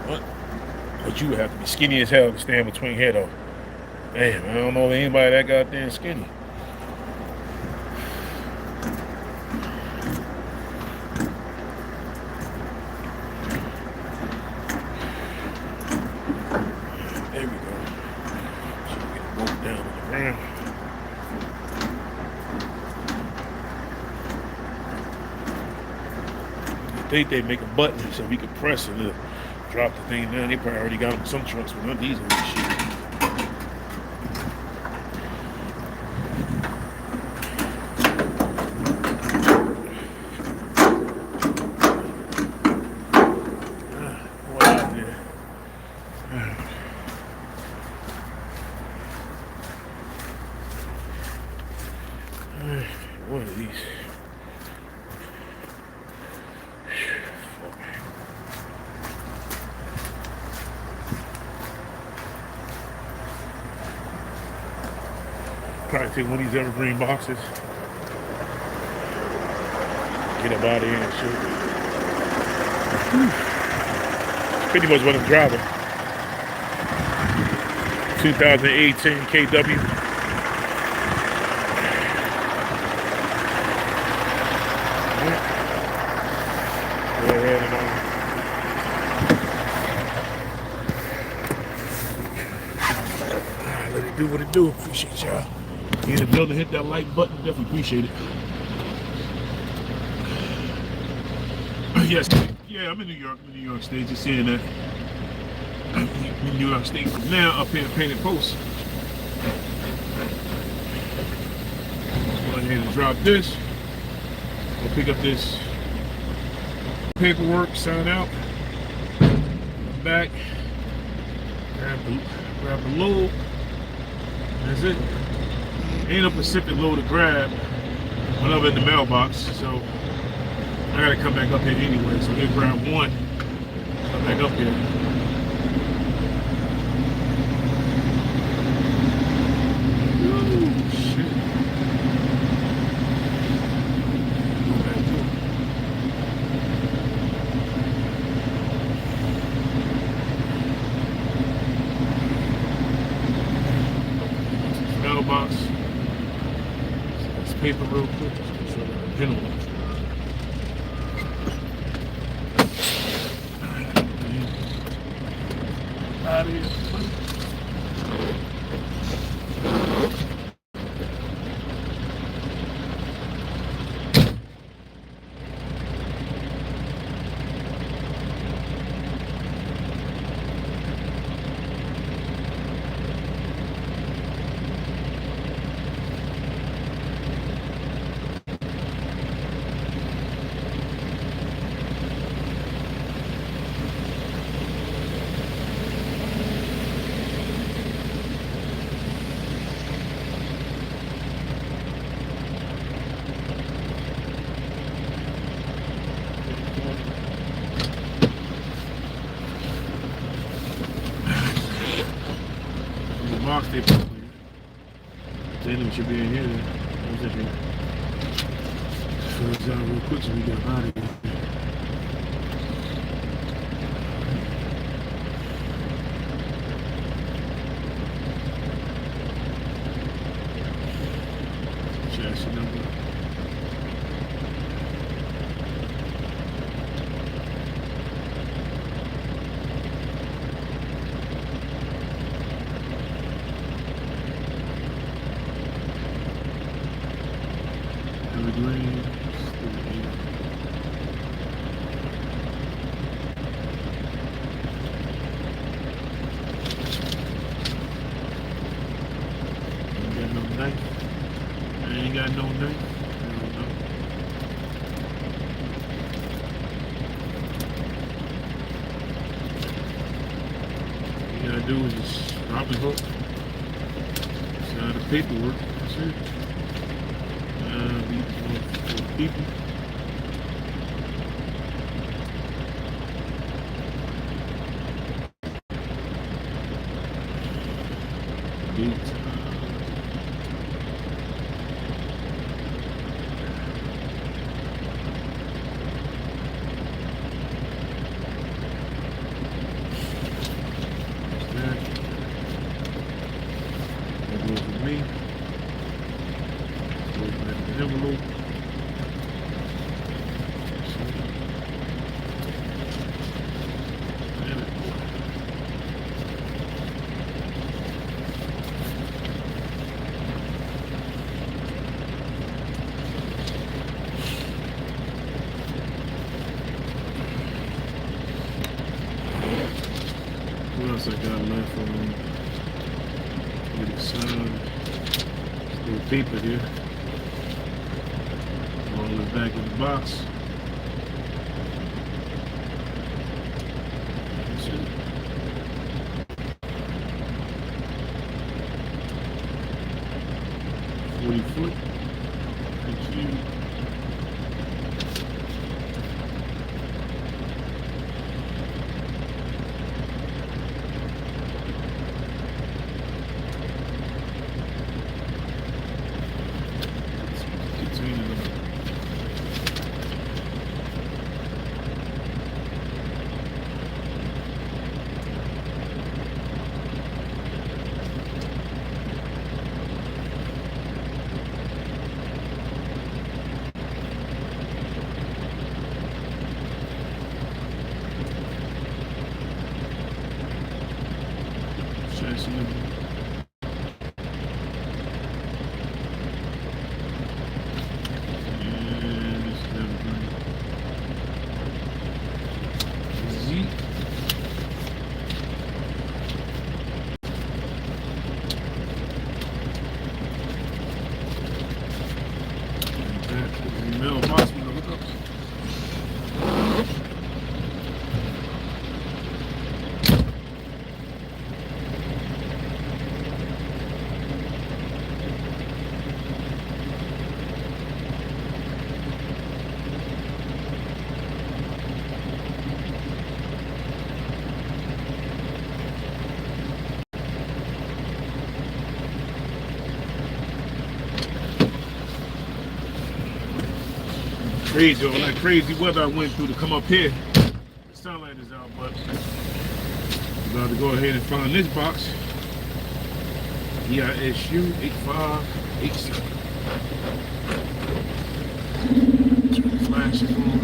What? But you would have to be skinny as hell to stand between here, though. Damn, I don't know anybody that goddamn skinny. There we go. So we get the boat down on the ground. I think they make a button so we can press it to drop the thing down. They probably already got them in some trucks, but not these old shit. What are these? Probably take one of these evergreen boxes. Get up out of here and shit. Pretty much what I'm driving. 2018 KW. Let it do what it do. Appreciate y'all. You in the building, hit that like button. Definitely appreciate it. Yes. Yeah, I'm in New York. I'm in New York State. Just saying that. I'm in New York State now, up here in Painted Post. Let's go ahead and drop this. We'll pick up this paperwork, sign out. Come back. Grab the load. That's it. Ain't a Pacific load to grab when I'm in the mailbox, so I gotta come back up here anyway. So they grab one, come back up here. Ooh, shit. Go back to it. Mailbox. This paper real quick. Just make sure that I'm general. Out of here. stay put. Tatum should be in here. What's that here? Fill this out real quick so we get out of here. Chassis number. Evergreen. Ain't got no knife. I ain't got no knife. I don't know. All you gotta do is just probably hook. Sign the paperwork. That's it. These for people. Big time. That goes with me. Goes back in the envelope. What else I got left on? Get it signed. Little paper here. All it back in the box. That's it. $40. Thank you. Chassis number. And this is everything. Z. And that is the mailbox with the hookups. Crazy, all that crazy weather I went through to come up here. The sunlight is out, but I'm about to go ahead and find this box. EISU 8587. Turn the flashes on.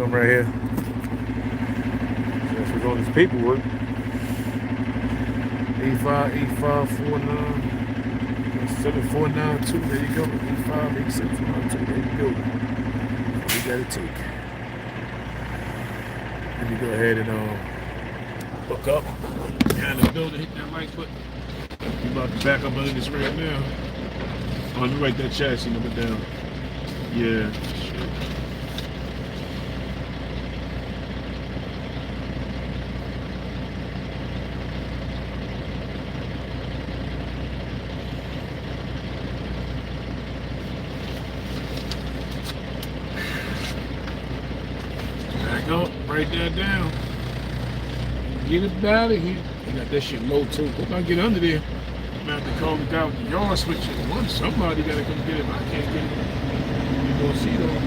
snowstorm right here. Since we're on this paperwork. 858549 7492. There you go. 858742. There you go. We got to take. Let me go ahead and hook up. Behind the building, hit that like button. We're about to back up under this right now. Let me write that chassis number down. Yeah, shit. Back up, write that down. Get it out of here. You got that shit low too. If I get under there, I'm gonna have to call the guy with the yard switch. Somebody gotta come get it. I can't get it. You gonna see though.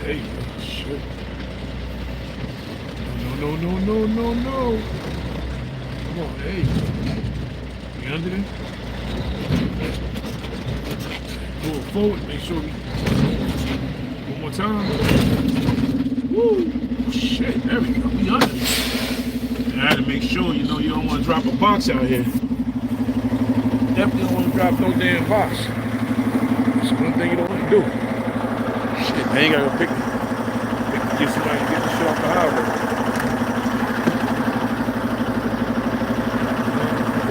Hey, shit. No. Come on, hey. You under there? Move forward, make sure we... One more time. Woo! Shit, there we go. We under there. I had to make sure, you don't want to drop a box out here. Definitely don't want to drop no damn box. That's one thing you don't want to do. Shit, man, you gotta go get somebody to get the shit off the highway.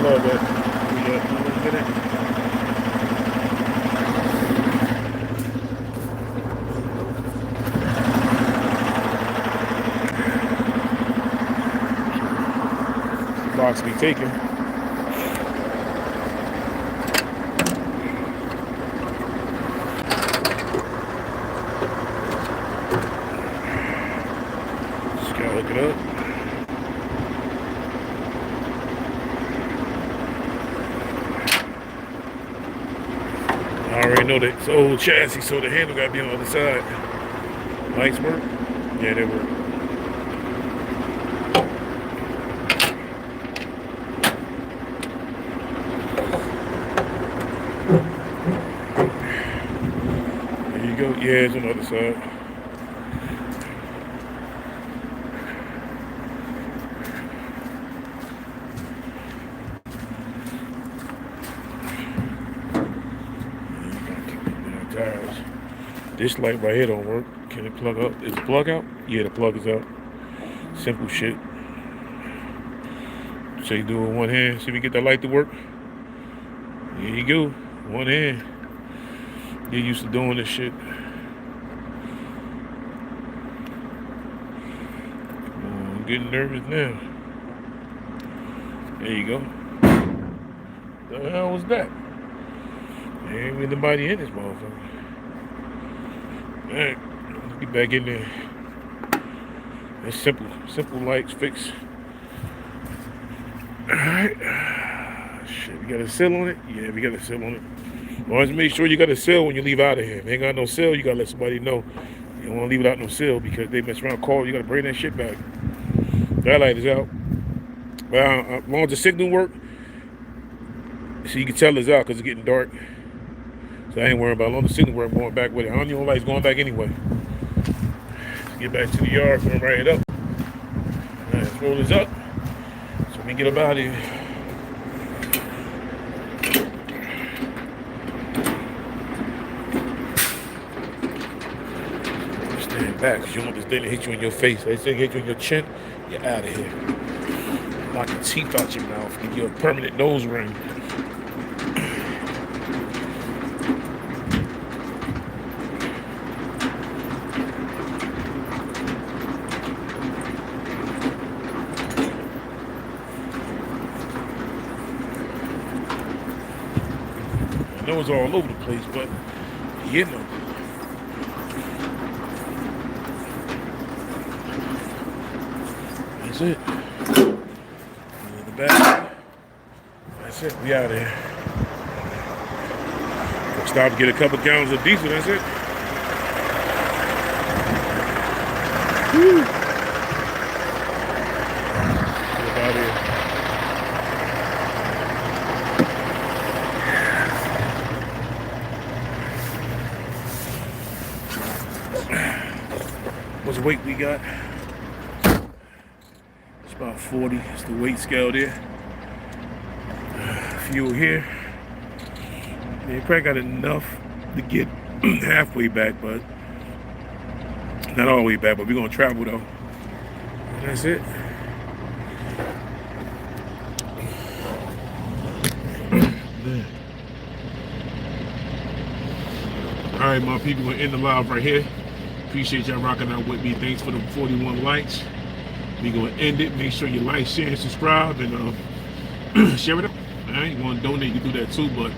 Love that. Box be taken. Hook it up. I already know that it's old chassis, so the handle got to be on the other side. Lights work? Yeah, they work. There you go. Yeah, it's on the other side. This light right here don't work. Can it plug up? Is the plug out? Yeah, the plug is out. Simple shit. So you do it with one hand. See if we get that light to work. There you go. One hand. You're used to doing this shit. Come on, I'm getting nervous now. There you go. The hell was that? There ain't really nobody in this motherfucker. Alright, let's get back in there. It's simple lights fix. Alright. Shit, we got a seal on it? Yeah, we got a seal on it. Always make sure you got a seal when you leave out of here. If you ain't got no seal, you gotta let somebody know. You don't wanna leave without no seal because they mess around, call, you gotta bring that shit back. That light is out. Well, as long as the signal work, so you can tell it's out because it's getting dark. So I ain't worried about it. As long as the signal work, I'm going back with it. I don't even know light's going back anyway. Let's get back to the yard, come right up. All right, let's roll this up so we can get up out of here. Stand back because you want this thing to hit you in your face. They say hit you in your chin, you're out of here. Knock the teeth out your mouth, give you a permanent nose ring. I know it's all over the place, but you know. That's it. The back. That's That's it. We out of here. Stop to get a couple gallons of diesel. That's it. Woo. Get out of here. What's the weight we got? It's about 40. It's the weight scale there. Fuel here. Yeah, you probably got enough to get halfway back, but not all the way back. But we're gonna travel though. And that's it. All right, my people, we're in the live right here. Appreciate y'all rocking out with me. Thanks for the 41 likes. We're gonna end it. Make sure you like, share, and subscribe, and share it up. All right, you want to donate, you do that too. But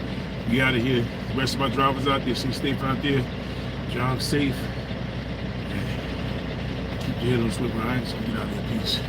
we out of here. The rest of my drivers out there, stay safe out there. Drive safe. Keep your head on swivel. All right, so get out of here. Peace.